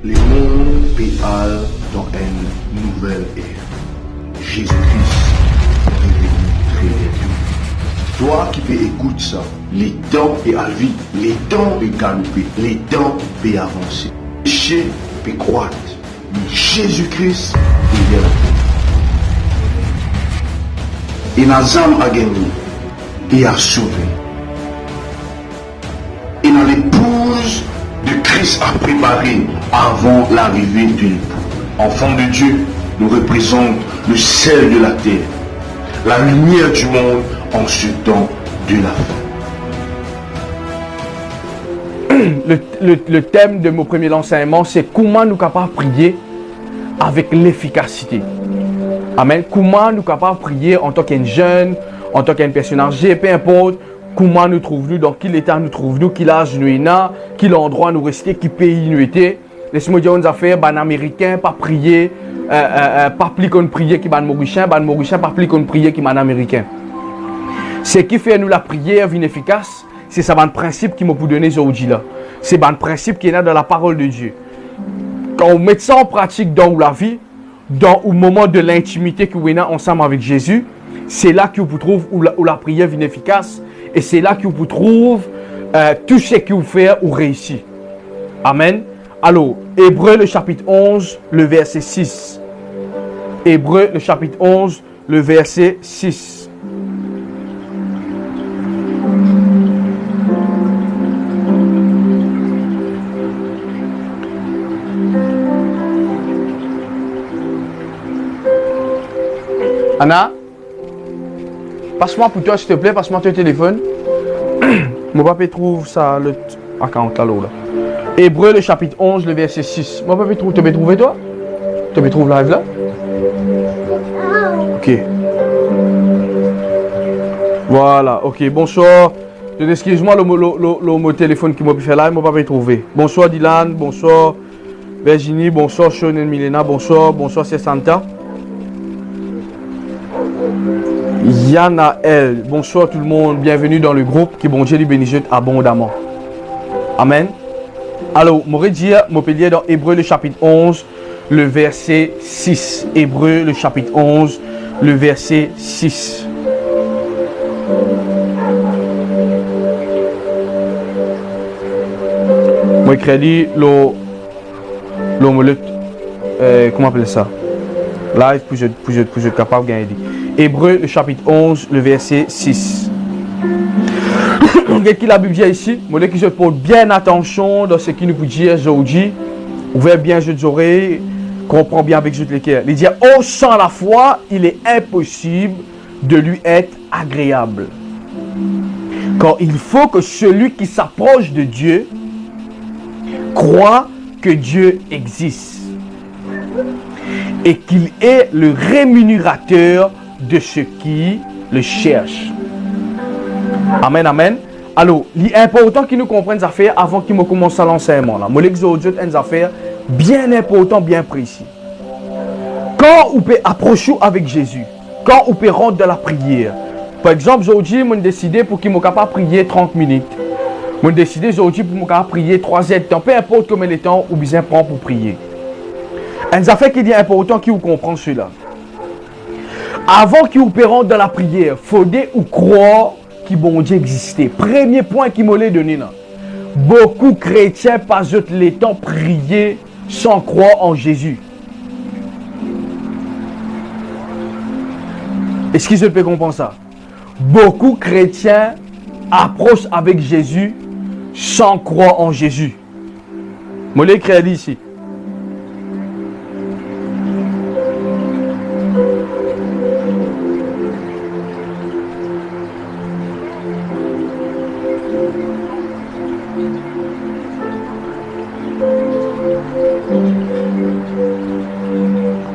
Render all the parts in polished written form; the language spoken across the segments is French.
Le monde péale dans une nouvelle ère. Jésus-Christ est venu très bientôt. Toi qui peux écouter ça, les temps est à vie, les temps est galopé, les temps est avancer. Péché peut croître, mais Jésus-Christ est là. Et nos âmes a gagné et a sauvé. Et dans l'épouse de Christ a préparé avant l'arrivée d'une épouse. Enfants de Dieu nous représente le sel de la terre, la lumière du monde en ce temps de la fin. Le thème de mon premier enseignement, c'est comment nous sommes capables de prier avec l'efficacité. Amen. Comment nous sommes capables de prier en tant qu'un jeune, en tant qu'une personne âgée, peu importe. Comment nous trouvons-nous, dans quel état nous trouvons-nous, quel âge nous sommes, quel endroit nous restons, quel pays nous sommes. Laissez-moi dire une affaire, les Américains pas prier, pas plus qu'on prier qui les Mauriciens, pas plus qu'on prier qui les Américains. Ce qui fait nous la prière inefficace, c'est ça le principe qui m'a donné aujourd'hui là. C'est le principe qui est là dans la parole de Dieu. Quand on met ça en pratique dans la vie, dans le moment de l'intimité que vous avez ensemble avec Jésus, c'est là que vous trouvez où la prière est inefficace. Et c'est là que vous trouvez tout ce que vous faites ou réussit. Amen. Alors, Hébreux le chapitre 11, le verset 6. Hébreux le chapitre 11, le verset 6. Anna, passe-moi pour toi, s'il te plaît, passe-moi ton téléphone. Mon papa trouve ça, le account là, là. Hébreux, le chapitre 11, le verset 6. Mon papa trouve, tu peux trouver toi? Tu peux trouver live là? Ok. Voilà, ok, bonsoir. Excuse-moi le téléphone qui m'a fait live, mon papa trouvé. Bonsoir Dylan, bonsoir Virginie, bonsoir Sean et Milena, bonsoir c'est Santa. Yanaël, bonsoir tout le monde, bienvenue dans le groupe qui bon Dieu lui bénisse abondamment. Amen. Alors, je vais dire, je peux lire dans Hébreux le chapitre 11, le verset 6. Hébreux le chapitre 11, le verset 6. Moi, crédit, comment on appelle ça? Live, pour être capable de gagner. Hébreux, le chapitre 11, le verset 6. Qu'est-ce que la Bible dit ici? Je veux que je porte bien attention dans ce qu'il nous dit aujourd'hui. Ouvrez bien les oreilles, comprends bien avec les cœurs. Il dit, oh, sans la foi, il est impossible de lui être agréable. Car il faut que celui qui s'approche de Dieu croit que Dieu existe et qu'il est le rémunérateur de ceux qui le cherchent. Amen, amen. Alors, il est important qu'ils nous comprennent ces affaires avant qu'ils me commencent à l'enseignement. Je vais exhorter une affaire bien importante, bien précis. Quand on peut approcher avec Jésus, quand on peut rentrer dans la prière, par exemple, aujourd'hui, je décidé pour qu'il me capable de prier 30 minutes. Je décidé aujourd'hui pour me capable de prier 3 heures de temps, peu importe combien de temps ou besoin prend pour prier. Une affaire qui est important qui vous comprend cela. Avant qu'il vous rentrer dans la prière, il faut croire que bon Dieu existait. Premier point qui m'a donné là. Beaucoup de chrétiens passent le temps prier sans croire en Jésus. Est-ce que je peux comprendre ça? Beaucoup de chrétiens approchent avec Jésus sans croire en Jésus. Je l'ai écrit ici.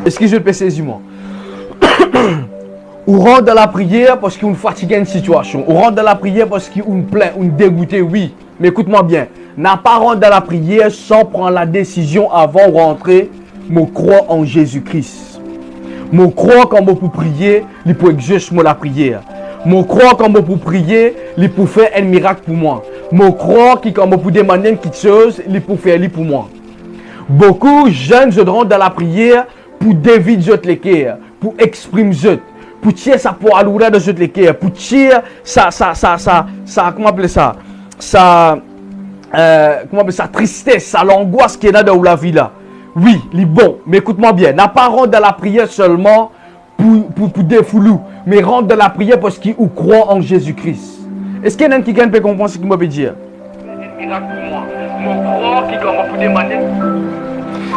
Est-ce que je peux saisir moi? On rentre dans la prière parce qu'on fatigue une situation. On rentre dans la prière parce qu'on plaint, on dégoûté, oui. Mais écoute-moi bien. N'a pas rentré dans la prière sans prendre la décision avant de rentrer. Je crois en Jésus-Christ. Je crois quand je peux prier, il peut exercer la prière. Je crois quand je peux prier, il peut faire un miracle pour moi. Je crois que quand je peux demander quelque chose, il peut faire pour moi. Beaucoup de jeunes se rentrent dans la prière pour dévider les cœurs, pour exprimer, pour tirer sa poids à l'oura de les cœurs, pour tirer comment appeler ça, sa tristesse, sa l'angoisse qui est là dans la vie là. Oui, les bon, mais écoute-moi bien, n'a pas rentre dans la prière seulement pour défoulou, mais rentre dans la prière parce qu'il croit en Jésus-Christ. Est-ce qu'il y en a qui peut comprendre ce qu'il m'a dire?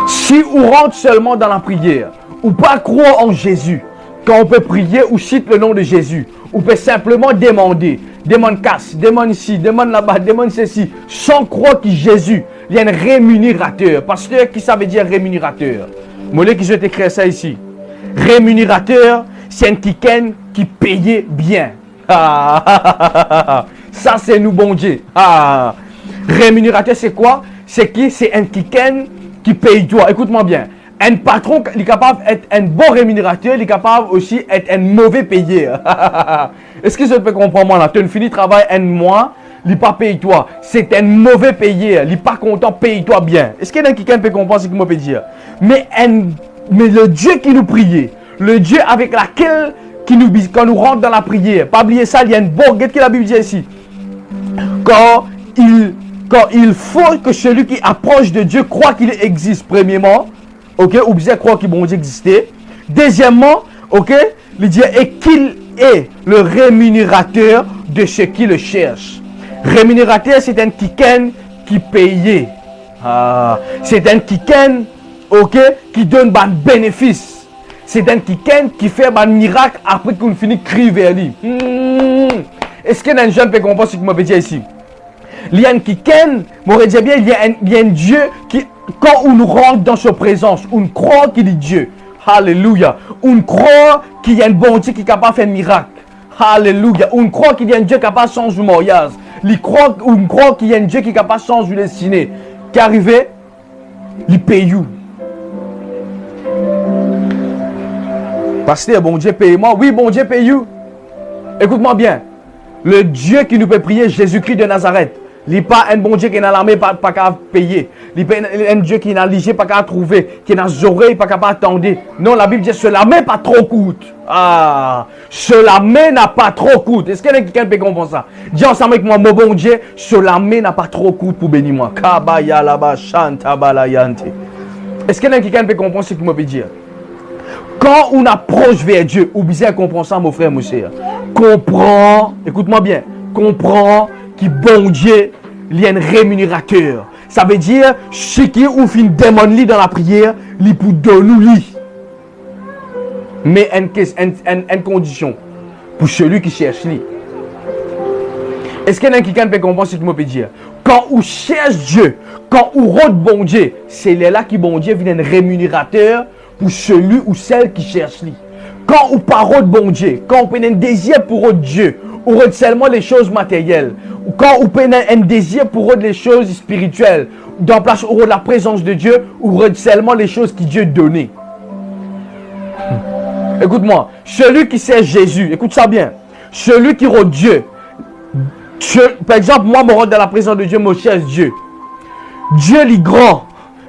Si on rentre seulement dans la prière, ou pas croire en Jésus, quand on peut prier ou cite le nom de Jésus, on peut simplement demander, demande casse, demande ici, demande là-bas, demande ceci, sans croire que Jésus, il y a un rémunérateur. Pasteur, qui ça veut dire rémunérateur? Moi, qui je t'écris ça ici. Rémunérateur, c'est un quelqu'un qui payait bien. Ça, c'est nous, bon Dieu. Rémunérateur, c'est quoi? C'est un quelqu'un qui paye toi. Écoute-moi bien. Un patron, il est capable d'être un bon rémunérateur, il est capable aussi d'être un mauvais payeur. Est-ce que je peux comprendre moi là? Tu as fini travail un mois, il n'est pas payé toi. C'est un mauvais payeur, il n'est pas content, paye-toi bien. Est-ce qu'il y a quelqu'un qui peut comprendre ce que je peux dire? Mais le Dieu qui nous prie, le Dieu avec lequel quand nous rentre dans la prière, pas oublier ça, il y a une bonne, qu'est-ce que la Bible dit ici? Quand il faut que celui qui approche de Dieu croit qu'il existe, premièrement. Ok, ou bien croire qu'il bon Dieu existait. Deuxièmement, ok, il dit et qu'il est le rémunérateur de ceux qui le cherchent. Rémunérateur, c'est un quelqu'un qui payait. C'est un quelqu'un, ok, qui donne un bénéfice. C'est un quelqu'un qui fait un miracle après qu'on finit de crier vers lui. Est-ce qu'il y a un jeune qui peut comprendre ce que je veux dire ici? Il y a un quelqu'un, m'aurait dit bien, il y a un Dieu qui, quand on nous rentre dans sa présence, on croit qu'il est Dieu. Alléluia. On croit qu'il y a un bon Dieu qui est capable de faire un miracle. Alléluia. On croit qu'il y a un Dieu capable de changer le mariage. On croit qu'il y a un Dieu qui est capable de changer le destinée. Qui est arrivé, il paye. Pasteur, bon Dieu paye moi. Oui, bon Dieu paye. Écoute-moi bien. Le Dieu qui nous peut prier, Jésus-Christ de Nazareth. Il n'est pas un bon Dieu qui est dans l'armée, pas capable de payer. Il n'est pas un Dieu qui est dans l'IG, pas capable de trouver. Qui est dans les oreilles, pas capable d'attendre. Non, la Bible dit cela main pas trop coûte. Cela main n'a pas trop coûte. Est-ce qu'il y a quelqu'un qui peut comprendre ça? Dis ensemble avec moi, mon bon Dieu, cela main n'a pas trop coûte pour bénir moi. Kabaya laba shanta balayante. Est-ce qu'il y a quelqu'un qui peut comprendre ce que je peux dire? Quand on approche vers Dieu, ou bien comprendre ça, mon frère, mon cher. Comprends, écoute-moi bien, comprends que bon Dieu, il y a un rémunérateur. Ça veut dire, ce qui ou fin demande lui dans la prière, il pour donner lui. Mais une condition, pour celui qui cherche lui. Est-ce qu'il y a quelqu'un qui peut comprendre ce que je peux dire? Quand on cherche Dieu, quand on rôde bon Dieu, c'est là que bon Dieu vient un rémunérateur pour celui ou celle qui cherche lui. Quand on parle de bon Dieu, quand on peut un désir pour Dieu, on rôde seulement les choses matérielles. Quand on peut un désir pour les choses spirituelles, dans place où la présence de Dieu, on rôde seulement les choses que Dieu donnait. Écoute-moi, celui qui sait Jésus, écoute ça bien, celui qui rôde Dieu, par exemple, moi, je rôde dans la présence de Dieu, mon cher Dieu. Dieu est grand.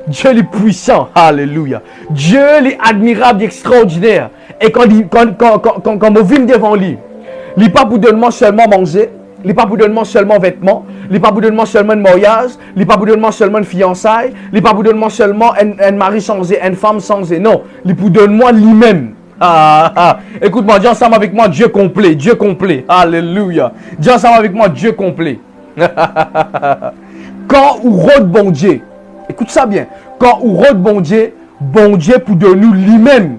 Dieu est puissant, alléluia. Dieu est admirable, extraordinaire. Et quand on vient devant lui, il n'est pas pour donner seulement manger, il n'est pas pour donner seulement vêtements, il n'est pas pour donner seulement un mariage, il n'est pas pour donner seulement une fiançaille, il n'est pas pour donner seulement un mari changé, une femme changée. Non, il est pour donner lui-même. Écoute-moi, dis ensemble avec moi, Dieu complet, Dieu complet. Alléluia. Dis ensemble avec moi, Dieu complet. Quand on rôde bon Dieu, écoute ça bien. Quand on rôde bon Dieu pour donner lui-même.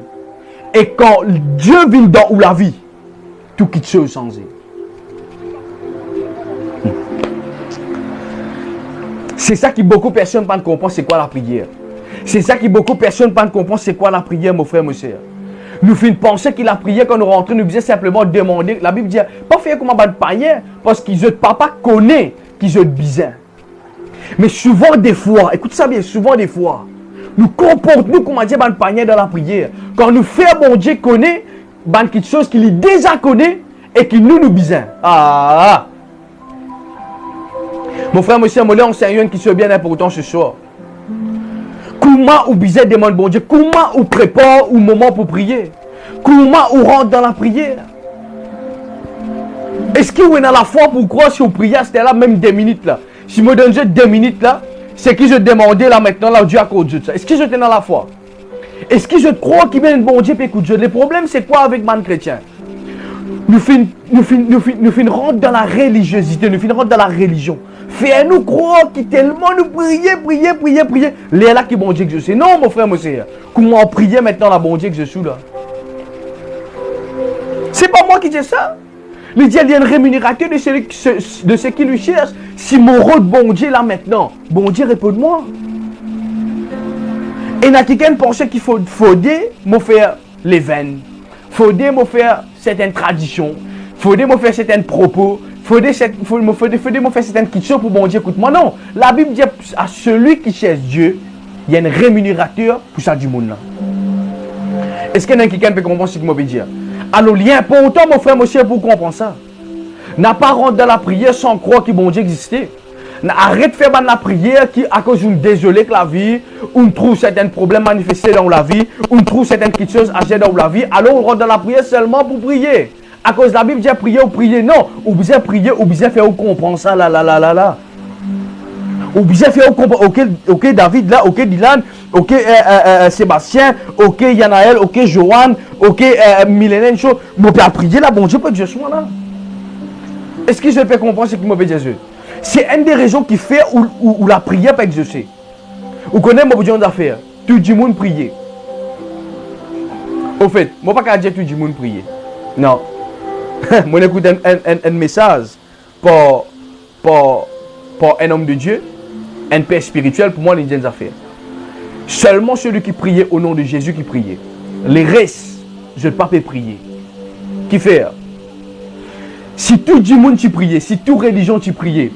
Et quand Dieu vient dans la vie, tout quitte chose changé. C'est ça que beaucoup de personnes ne comprennent, c'est quoi la prière. C'est ça que beaucoup de personnes ne comprennent, c'est quoi la prière, mon frère, mon soeur. Nous faisons penser que la prière, quand nous rentrons, nous disons simplement demander. La Bible dit, pas faire comme un païen, parce que notre papa connaît qu'ils ont besoin. Mais souvent des fois, écoute ça bien, souvent des fois, nous comportons comme un païen dans la prière. Quand nous faisons bon Dieu connaît, quelque chose qu'il déjà connaît et qui nous besoin. Mon frère, monsieur, on c'est un qui soit bien important ce soir. Comment ou bizarre demande bon Dieu? Comment ou prépare au moment pour prier? Comment ou rentre dans la prière? Est-ce que vous êtes dans la foi pour croire si vous priez à c'était là même 2 minutes là? Si je me donne juste 2 minutes là, c'est que je demandais là maintenant là Dieu a cause de ça. Est-ce que je suis dans la foi? Est-ce que je crois qu'il y a un bon Dieu et écoute Dieu? Le problème c'est quoi avec man chrétien? Nous finissons rentrer dans la religiosité, nous finissons rentrer dans la religion. Fais-nous croire qu'il tellement nous prier. Les là qui bon Dieu que je sais. Non mon frère, mon sœur. Comment prier maintenant la bon Dieu que je suis là? C'est pas moi qui dis ça. Il dit il y a une rémunération de ce qui lui cherche. Si mon rôle bon Dieu là maintenant, bon Dieu répond-moi. Et il y a quelqu'un qui pensait qu'il faut faire les veines. Faut me faire certaines traditions. Faut me faire certains propos. Faut me faire certaines questions pour bon Dieu. Écoute-moi, non. La Bible dit à celui qui cherche Dieu, il y a un rémunérateur pour ça du monde là. Est-ce qu'il y a quelqu'un qui peut comprendre ce que je veux dire? Alors, il est important, mon frère, mon cher, pour comprendre ça. N'a pas rentré dans la prière sans croire que bon Dieu existait. Arrête de faire la prière qui, à cause d'une désolée que la vie, on trouve certains problèmes manifestés dans la vie, on trouve certaines choses à dans la vie, alors on rentre dans la prière seulement pour prier. À cause de la Bible dit prier ou prier, non. Ou bien prier, ou bien faire ou comprendre ça, là. Ou bien faire ou comprendre, ok David là, ok Dylan, ok Sébastien, ok Yanaël, ok Joanne, ok Milène, mon père prier là, bon Dieu peut Dieu soit là. Est-ce que je fais comprendre ce que me fait Jésus? C'est une des raisons qui fait où la prière peut exaucer. Vous connaissez mon besoin d'affaires. Tout le monde prier. Au fait, moi pas qu'à dire tout le monde prier. Non. Moi écoute un message pour un homme de Dieu, un père spirituel, pour moi les des affaires. Seulement celui qui priait au nom de Jésus qui priait. Les restes, je ne peux pas prier. Qui fait? Si tout le monde tu priais, si toute religion tu priais,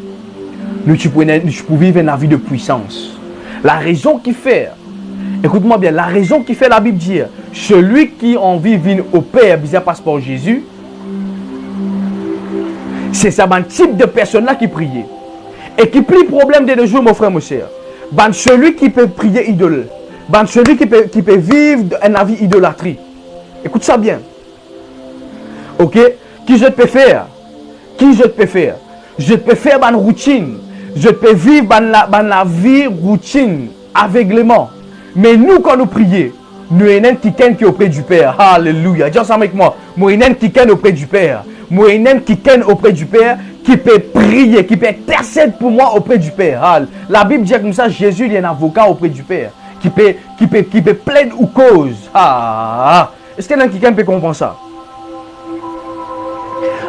nous tu pouvais vivre une vie de puissance. La raison qui fait, écoute-moi bien, la raison qui fait la Bible dire, celui qui en vit vient au Père, bizarre passe par Jésus, c'est ça, un type de personne-là qui priait. Et qui plie problème de nos jours, mon frère, mon cher. Celui qui peut prier idole. Celui qui peut vivre une vie idolâtrie. Écoute ça bien. Ok? Qui je peux faire? Je peux faire une routine. Je peux vivre la vie routine, aveuglément. Mais nous, quand nous prions, nous avons quelqu'un qui est auprès du Père. Alléluia. Dis ça avec moi. Nous avons quelqu'un auprès du Père. Nous avons quelqu'un auprès du Père qui peut prier, qui peut intercéder pour moi auprès du Père. La Bible dit comme ça, Jésus il est un avocat auprès du Père. Qui peut plaider ou cause. Est-ce qu'il y a quelqu'un qui peut comprendre ça?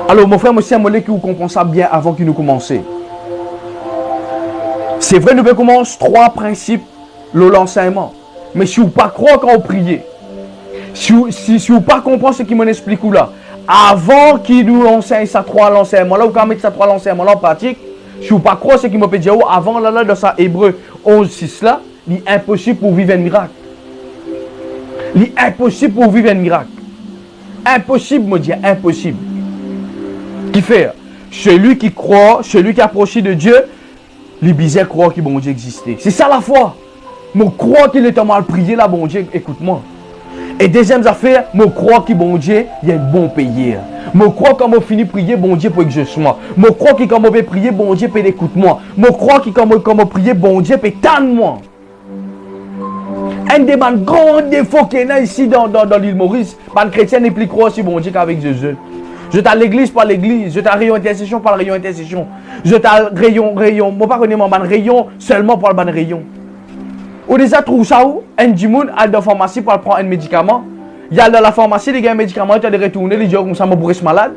Alors, mon frère, monsieur, je qui vous comprend ça bien avant que nous commencions. C'est vrai, nous pouvons commencer 3 principes, l'enseignement. Mais si vous ne pas croire quand vous priez, si vous ne pas comprendre ce qu'il m'explique là, avant qu'il nous enseigne ça 3 l'enseignement, là, vous pouvez mettre ça 3 l'enseignement en pratique, si vous ne pas croire ce qu'il m'a dit, avant là, dans ça Hébreu 11:6 là, il est impossible pour vivre un miracle. Il est impossible pour vivre un miracle. Impossible, me dit, impossible. Qui fait? Celui qui croit, celui qui approche de Dieu, les bizarres croient que bon Dieu existait. C'est ça la foi. Moi crois qu'il est en mal prié là, bon Dieu, écoute-moi. Et deuxième affaire, moi crois que bon Dieu, il y a un bon payé. Moi crois quand on finit de prier, bon Dieu peut exaucer-moi. Moi crois que quand on veut prier, bon Dieu peut écouter-moi. Moi crois que quand on prie, bon Dieu peut tendre-moi. Un des grands défauts qu'il y a ici dans l'île Maurice, les chrétiens n'est plus croire si bon Dieu qu'avec Jésus. Je t'ai à l'église par l'église, je t'ai à rayon intercession par rayon intercession. Je t'ai à rayon, moi pas connais mon rayon seulement pour le ban rayon. Ou déjà trouve ça où? Un dimoun à la pharmacie pour prendre un médicament. Il y a dans la pharmacie, les gars, un médicament, tu as de retourner, les gens comme ça, pour être malade.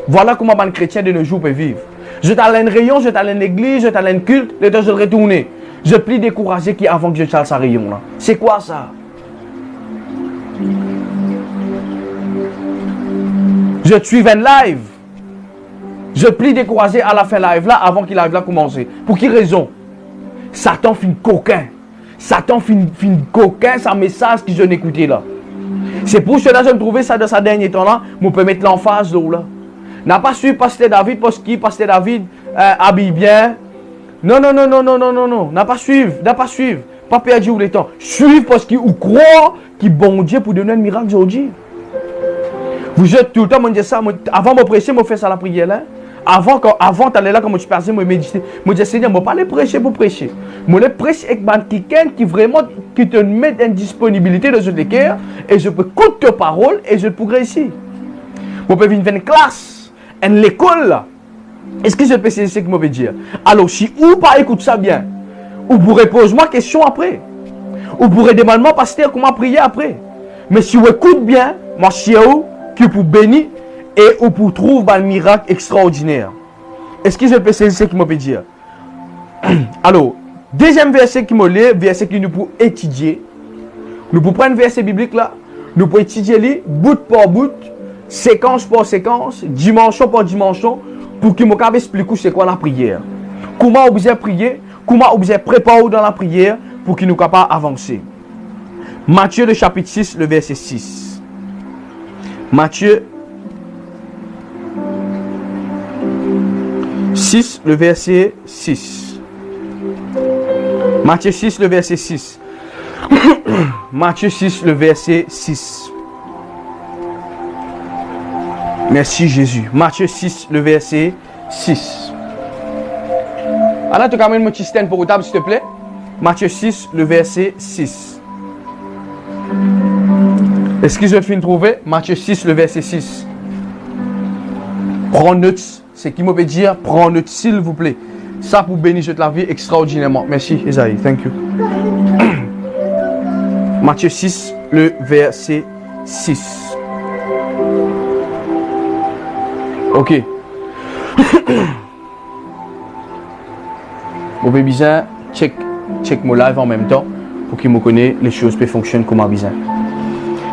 Voilà comment un chrétien de nos jours peut vivre. Je t'ai à un rayon, je t'ai à une église, je t'ai à un culte, les gens je retourner. Je plie découragé qui avant que je chasse sa rayon là. C'est quoi ça? Je suis un live. Je plie découragé à la fin live là avant qu'il live là commencer. Pour quelle raison? Satan fait coquin. Satan fait coquin, sa message que je n'écoutais là. C'est pour cela que je me trouvais ça dans ce dernier temps là. Je peux mettre l'emphase là. N'a pas suivi Pasteur David parce que Pasteur David habille bien. Non. N'a pas suivi. Pas perdre le temps. Suivre parce qu'ils croient qu'il bon Dieu pour donner un miracle aujourd'hui. Vous êtes tout le temps, moi, je dis ça. Avant de me prêcher, je fais ça la prière là. Avant d'aller là, quand je passais, je méditer. Je dis, Seigneur, je ne vais pas aller prêcher pour prêcher. Je vais prêcher avec quelqu'un qui te met une disponibilité dans le cœur. Et je peux écouter tes paroles et je pourrais réussir. Je peux venir une classe, une école là. Est-ce que je peux essayer ce que je veux dire? Alors, si vous pas écoute ça bien, vous pourrez poser moi question après. Vous pourrez demander moi, pasteur, comment prier après. Mais si vous écoutez bien, moi, je vous que pour bénir et ou pour trouver un miracle extraordinaire. Est-ce que je peux essayer ce que je veux dire? Alors, deuxième verset qui me lit, verset que nous pouvons étudier. Nous pouvons prendre un verset biblique là, nous pouvons étudier lui, bout par bout, séquence par séquence, dimension par dimension, pour qu'il me explique c'est quoi la prière. Comment on besoin prier, comment on besoin préparer dans la prière pour qu'il nous capable d'avancer. Matthieu le chapitre 6, le verset 6. Matthieu 6, le verset 6. Matthieu 6, le verset 6. Matthieu 6, le verset 6. Merci Jésus. Matthieu 6, le verset 6. Alors, tu amènes mon petit stand pour table, s'il te plaît. Matthieu 6, le verset 6. Est-ce que je vais trouver? Matthieu 6, le verset 6. Prends note. C'est qui me veut dire, prends note, s'il vous plaît. Ça pour bénir la vie extraordinairement. Merci, Esaïe. Thank you. Matthieu 6, le verset 6. Ok. Vous pouvez bien check mon live en même temps pour qu'il me connaisse les choses qui fonctionnent comme besoin.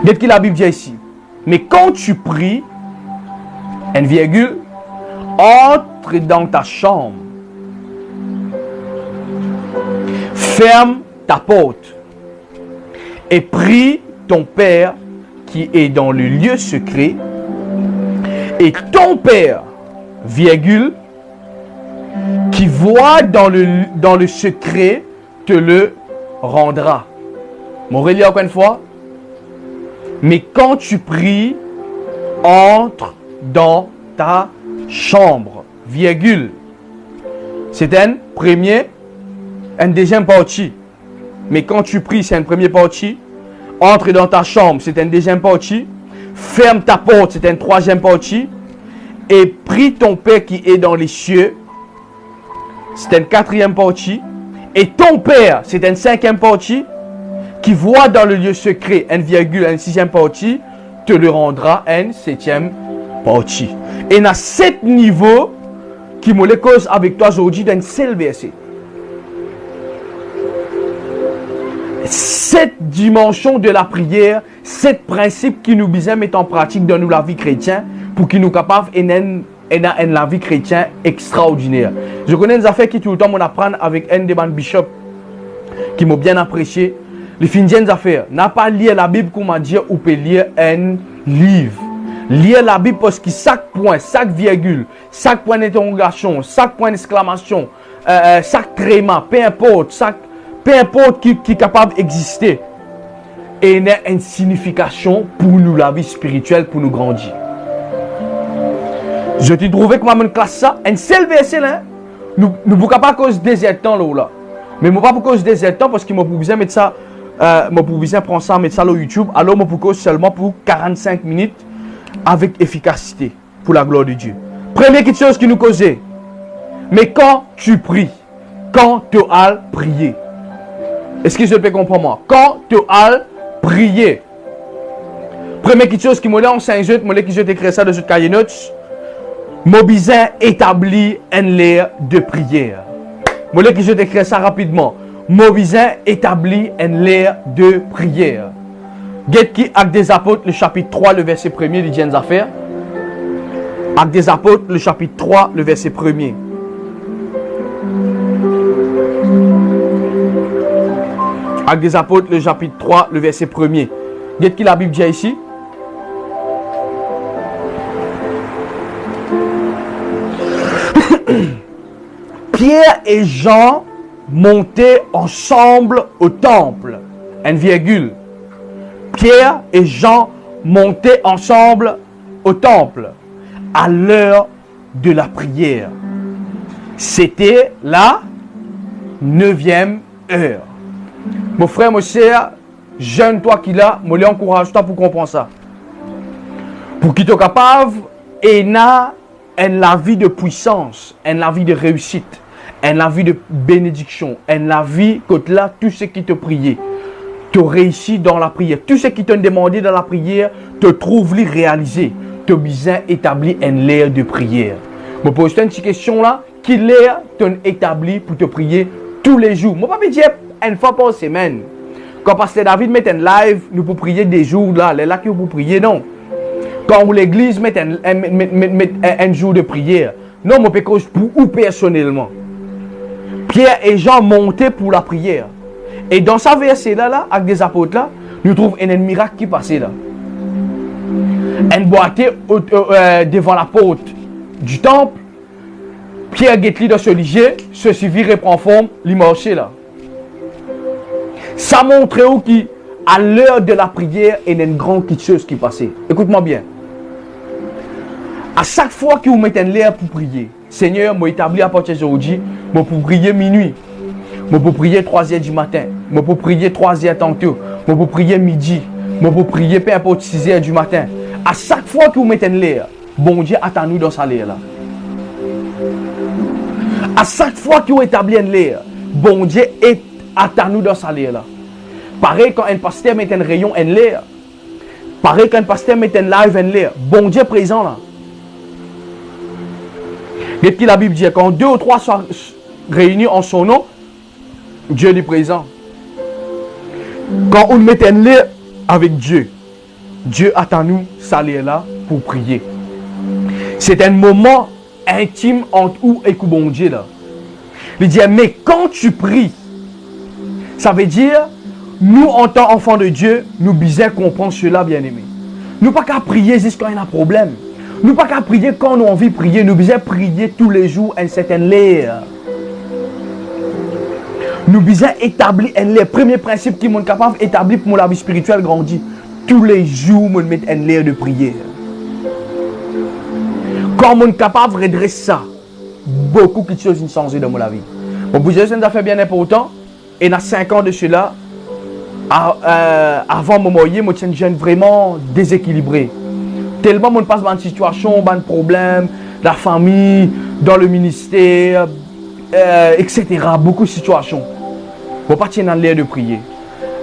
Dès que la Bible dit ici, mais quand tu pries, une virgule, entre dans ta chambre, ferme ta porte et prie ton Père qui est dans le lieu secret, et ton Père, virgule, qui voit dans le secret, te le rendra. Mon relire encore une fois. Mais quand tu pries, entre dans ta chambre, virgule. C'est un deuxième partie. Mais quand tu pries, c'est une première partie. Entre dans ta chambre, c'est une deuxième partie. Ferme ta porte, c'est une troisième partie. Et prie ton Père qui est dans les cieux, c'est une quatrième partie. Et ton Père, c'est une cinquième partie. Qui voit dans le lieu secret, une virgule, une sixième partie, te le rendra une septième partie. Et dans 7 niveaux qui me les cause avec toi aujourd'hui dans un seul verset. 7 dimensions de la prière, 7 principes qui nous besoin mettre en pratique dans nous la vie chrétienne pour qu'ils nous capables de la vie chrétienne extraordinaire. Je connais des affaires qui tout le temps m'apprennent avec un des bishops qui m'ont bien apprécié. Les fins des affaires, n'a pas lire la Bible comme on dit, ou peut lire un livre. Lire la Bible parce que chaque point, chaque virgule, chaque point d'interrogation, chaque point d'exclamation, chaque tréma, peu importe qui est capable d'exister, et il a une signification pour nous, la vie spirituelle, pour nous grandir. Je t'ai trouvé comment on classe ça, un seul verset là, nous ne pouvons pas cause des temps là. Mais moi pas pour cause des temps parce que moi pour besoin mettre ça. Moi pour besoin prendre ça, mettre ça sur YouTube. Alors moi pour cause seulement pour 45 minutes avec efficacité pour la gloire de Dieu. Première chose qui nous causait. Mais quand tu pries, quand tu as prié, est-ce que je peux comprendre moi? Quand tu as prié, première chose qui m'a dit en 5 jours, moi qui je t'écris ça dans ce cahier notes, moi besoin établir un l'air de prière. Moi qui je t'écris ça rapidement. Mobisin établit une l'air de prière. Get qui Actes des Apôtres, le chapitre 3, le verset 1er, il dit une affaire. Actes des Apôtres, le chapitre 3, le verset 1er. Actes des Apôtres, le chapitre 3, le verset 1er. Get qui la Bible dit ici? Pierre et Jean montaient ensemble au temple. Une virgule. Pierre et Jean montaient ensemble au temple à l'heure de la prière. C'était la 9e heure. Mon frère, mon cher, jeune toi qui l'as, je l'encourage toi pour comprendre ça. Pour qu'il soit capable, et n'a la vie de puissance, la vie de réussite, la vie de bénédiction, la vie que là, tout ce qui te priait, te réussit dans la prière. Tout ce qui te demandé dans la prière, te trouve les réalisé. Te bien établi une l'air de prière. Je pose une petite question là, qui l'air t'en établi pour te prier tous les jours. Je ne vais pas dire une fois par semaine. Quand Pasteur David met un live, nous pouvons prier des jours là, les là qui vous prier, non. Quand l'église met un jour de prière, non, je peux cause pour ou personnellement. Pierre et Jean montaient pour la prière. Et dans sa verset là, avec des apôtres là, nous trouvons un miracle qui passait là. Un boité devant la porte du temple. Pierre Guetli dans ce liger, se suivit, reprend forme, il marchait là. Ça montre où qui, à l'heure de la prière, il y a une grande chose qui passait. Écoute-moi bien. À chaque fois que vous mettez un l'air pour prier, Seigneur, moi établi à partir d'aujourd'hui, moi pour prier minuit, moi pour prier 3h du matin, moi pour prier 3h tantôt, moi pour prier midi, moi pour prier peu importe 6h du matin. À chaque fois que vous mettez un l'air, bon Dieu attend-nous dans sa l'air là. À chaque fois que vous établissez un l'air, bon Dieu attend-nous dans sa l'air là. Pareil quand un pasteur met un rayon en l'air, pareil quand un pasteur met un live en l'air, bon Dieu présent là. Et puis la Bible dit, quand 2 ou 3 sont réunis en son nom, Dieu est présent. Quand on met un lien avec Dieu, Dieu attend nous, ça là, pour prier. C'est un moment intime entre nous et bon Dieu là. Il dit, mais quand tu pries, ça veut dire, nous en tant qu'enfants de Dieu, nous besoin comprendre cela, bien aimé. Nous pas qu'à prier jusqu'à quand il y a un problème. Nous pas qu'à prier quand nous avons envie de prier. Nous besoin prier tous les jours un certain l'air. Nous besoin établir un l'air. Premier principe qui est capable d'établir pour la vie spirituelle grandir. Tous les jours, nous mettons un l'air de prière. Quand nous sommes capables de redresser ça, beaucoup de choses ont changé dans ma vie. Bon, vous avez une affaire bien importante. Et dans 5 ans de cela, avant mon moyen, je suis jeune vraiment déséquilibré. Tellement on passe dans une situation, dans un problème, la famille, dans le ministère, etc. Beaucoup de situations. Je ne peux pas tenir dans l'air de prier.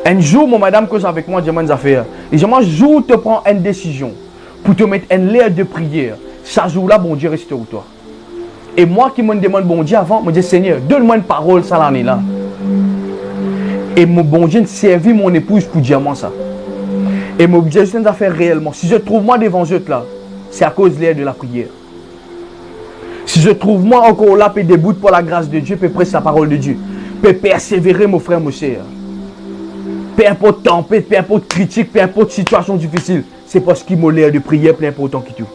Un jour, mon madame cause avec moi, j'ai des affaires. Et je un jour, te prends une décision pour te mettre un l'air de prière. Ce jour-là, bon Dieu reste au toi. Et moi qui me demande bon Dieu avant, je me dis Seigneur, donne-moi une parole, ça l'année là. Et mon bon Dieu servi mon épouse pour dire moi ça. Et mon Dieu, je faire réellement. Si je trouve moi devant eux là, c'est à cause de l'air de la prière. Si je trouve moi encore là, peut debout pour la grâce de Dieu, peut prêcher la parole de Dieu, peut persévérer mon frère, mon cher. Peu importe tempête, peu importe critique, peu importe situation difficile, c'est parce qu'il m'a l'air de prière plus important que tout.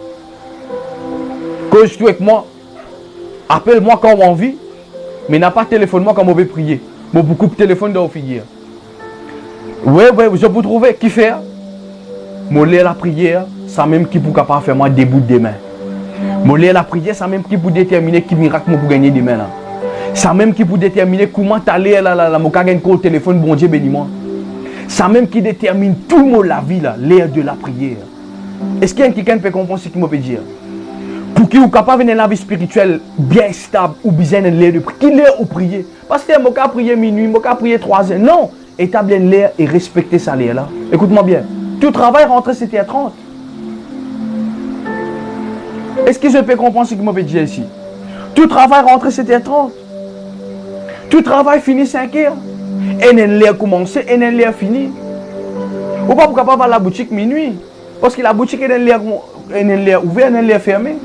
Cause tout avec moi, appelle-moi quand on envie, mais n'a pas téléphone-moi quand on veut prier. Moi, beaucoup de téléphone dans figure. Oui, je peux trouver qui fait. Moi, la prière, ça même qui pour capable faire moi debout demain. Moi, la prière, ça même qui pour déterminer qui miracle pour gagner demain là. Ça même qui pour déterminer comment t'aller là, moi gagner le téléphone, bon Dieu bénis-moi. Ça même qui détermine tout mon la vie là, l'air de la prière. Est-ce qu'il y a quelqu'un qui peut comprendre ce qu'il me peut dire? Pour qu'il soit capable de la vie spirituelle bien stable ou besoin de l'air de prière. Qui l'air ou prier? Parce que moi, je prier minuit, moi, je prier 3 heures. Non, établir l'air et respecter ça l'air là. Écoute-moi bien. Tout travail rentre c'était à 30. Est-ce que je peux comprendre ce que je veux dire ici? Tout travail rentre c'était à 30. Tout travail finit 5 heures. Et l'air commencé, et l'air fini. Ou pas pour capable à la boutique minuit. Parce que la boutique est l'air ouvert, et l'air fermé.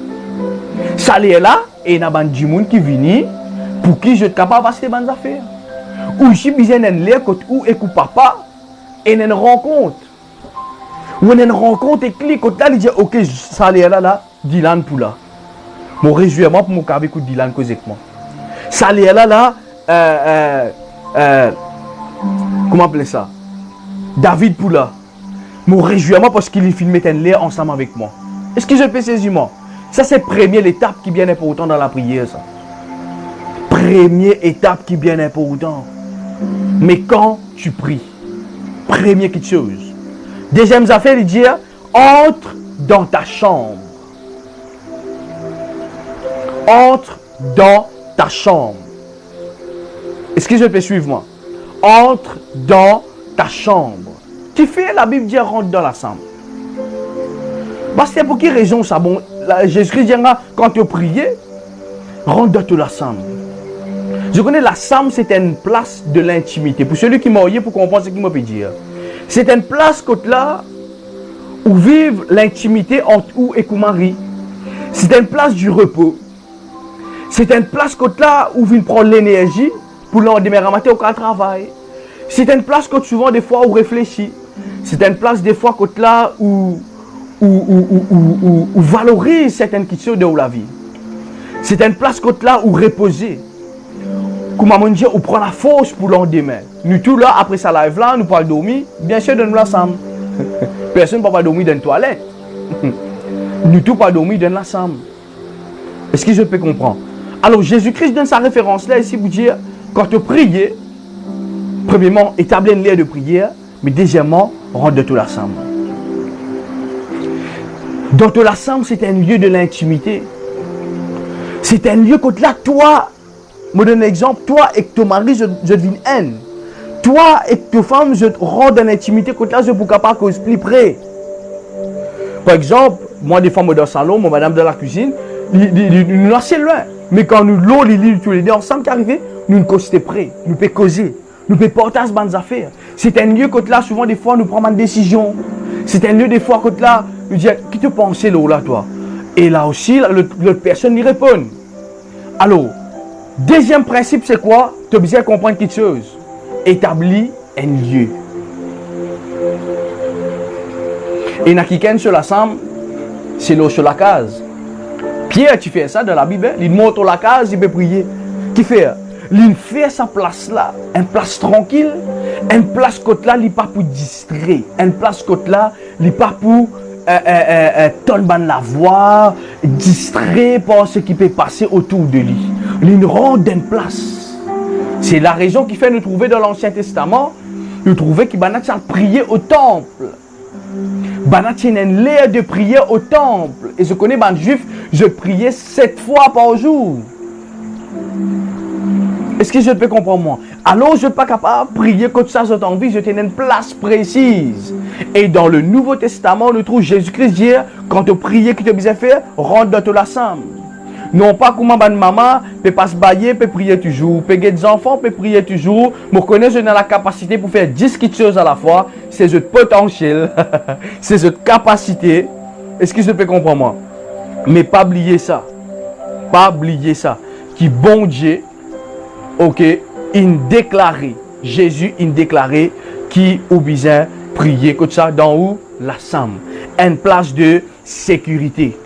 Ça l'air là, et il y a des gens qui viennent pour qui je suis capable de faire des affaires. Ou j'ai besoin d'un l'air où et papa, et une rencontre. Ou une rencontre et clique, là, il dit ok, ça l'air là, Dylan pour là. Mon réjouissement pour mon cabé de Dylan cause avec moi. Ça l'air là, comment appeler ça? David Poula. Me réjouis moi parce qu'il filmait un lait ensemble avec moi. Est-ce que je peux saisir moi? Ça c'est première étape qui est bien important dans la prière ça. Première étape qui est bien important. Mais quand tu pries, première quelque chose. Deuxième affaire, il dit, entre dans ta chambre. Entre dans ta chambre. Est-ce que je peux suivre moi? Entre dans ta chambre. Tu fais, la Bible dit, rentre dans la chambre. Parce que pour quelle raison ça? Bon, Jésus-Christ dit, quand tu pries, rentre dans la chambre. Je connais la chambre, c'est une place de l'intimité. Pour celui qui m'a ouïe, pour comprendre ce qu'il m'a peut dire. C'est une place là où vive l'intimité entre où et Marie. C'est une place du repos. C'est une place là où vient prendre l'énergie pour l'endemain matin au travail. C'est une place souvent des fois où réfléchit. C'est une place des fois là où valorise certaines questions de la vie. C'est une place là où reposer. Comme on dit, on prend la force pour l'endemain. Nous tous là, après ça live là, nous parlons dormir. Bien sûr, nous l'ensemble. Personne ne peut pas dormir dans une toilette. Nous tous pas dormir dans l'ensemble. Est-ce que je peux comprendre? Alors Jésus-Christ donne sa référence là ici pour dire, quand tu pries, premièrement, établis une lien de prière, mais deuxièmement, rentre de tout l'ensemble. Dans tout l'ensemble, c'est un lieu de l'intimité. C'est un lieu que là, toi, je me donne un exemple, toi et ton mari, je deviens haine. Toi et ta femme, je rentre dans l'intimité, que là, je ne peux pas cause plus près. Par exemple, moi, des fois, moi, dans le salon, moi, madame dans la cuisine, nous assez loin. Mais quand nous l'eau, tous les deux ensemble qui arrivent, nous nous costons près, nous pouvons causer, nous pouvons partager des affaires. C'est un lieu que là, souvent, des fois, nous prenons une décision. C'est un lieu, des fois, que là, nous disons, qui te pense là, toi? Et là aussi, l'autre personne n'y répond. Alors, deuxième principe, c'est quoi? Tu as besoin de comprendre quelque chose. Établis un lieu. Et dans quelqu'un sur la chambre, c'est l'eau sur la case. Pierre, tu fais ça dans la Bible, il monte la case, il peut prier. Qui fait? Il fait sa place là, une place tranquille, une place côté là, il n'est pas pour distraire, une place côté là, il n'est pas pour tomber la voix, distrait par ce qui peut passer autour de lui. Il rentre dans une place. C'est la raison qui fait nous trouver dans l'Ancien Testament, nous trouver qu'il y a prier au temple. Il y a une l'air de prière au temple. Et je connais les juifs, je priais 7 fois par jour. Est-ce que je peux comprendre moi? Alors je ne suis pas capable de prier comme ça, j'ai envie, je tenais une place précise. Et dans le Nouveau Testament, on trouve Jésus-Christ dire, quand tu pries, que tu as besoin de faire, rentre dans ton ensemble. Non pas comme ma maman peut pas se bailler, peut prier toujours, peut aider des enfants, peut prier toujours. Je connais, je n'ai la capacité pour faire 10 choses à la fois. C'est notre potentiel, c'est notre capacité. Est-ce que je peux comprendre moi? Mais pas oublier ça. Pas oublier ça. Qui bon Dieu, ok, il déclaré, Jésus il déclaré qui ou besoin prier comme ça dans où? La chambre. Une place de sécurité.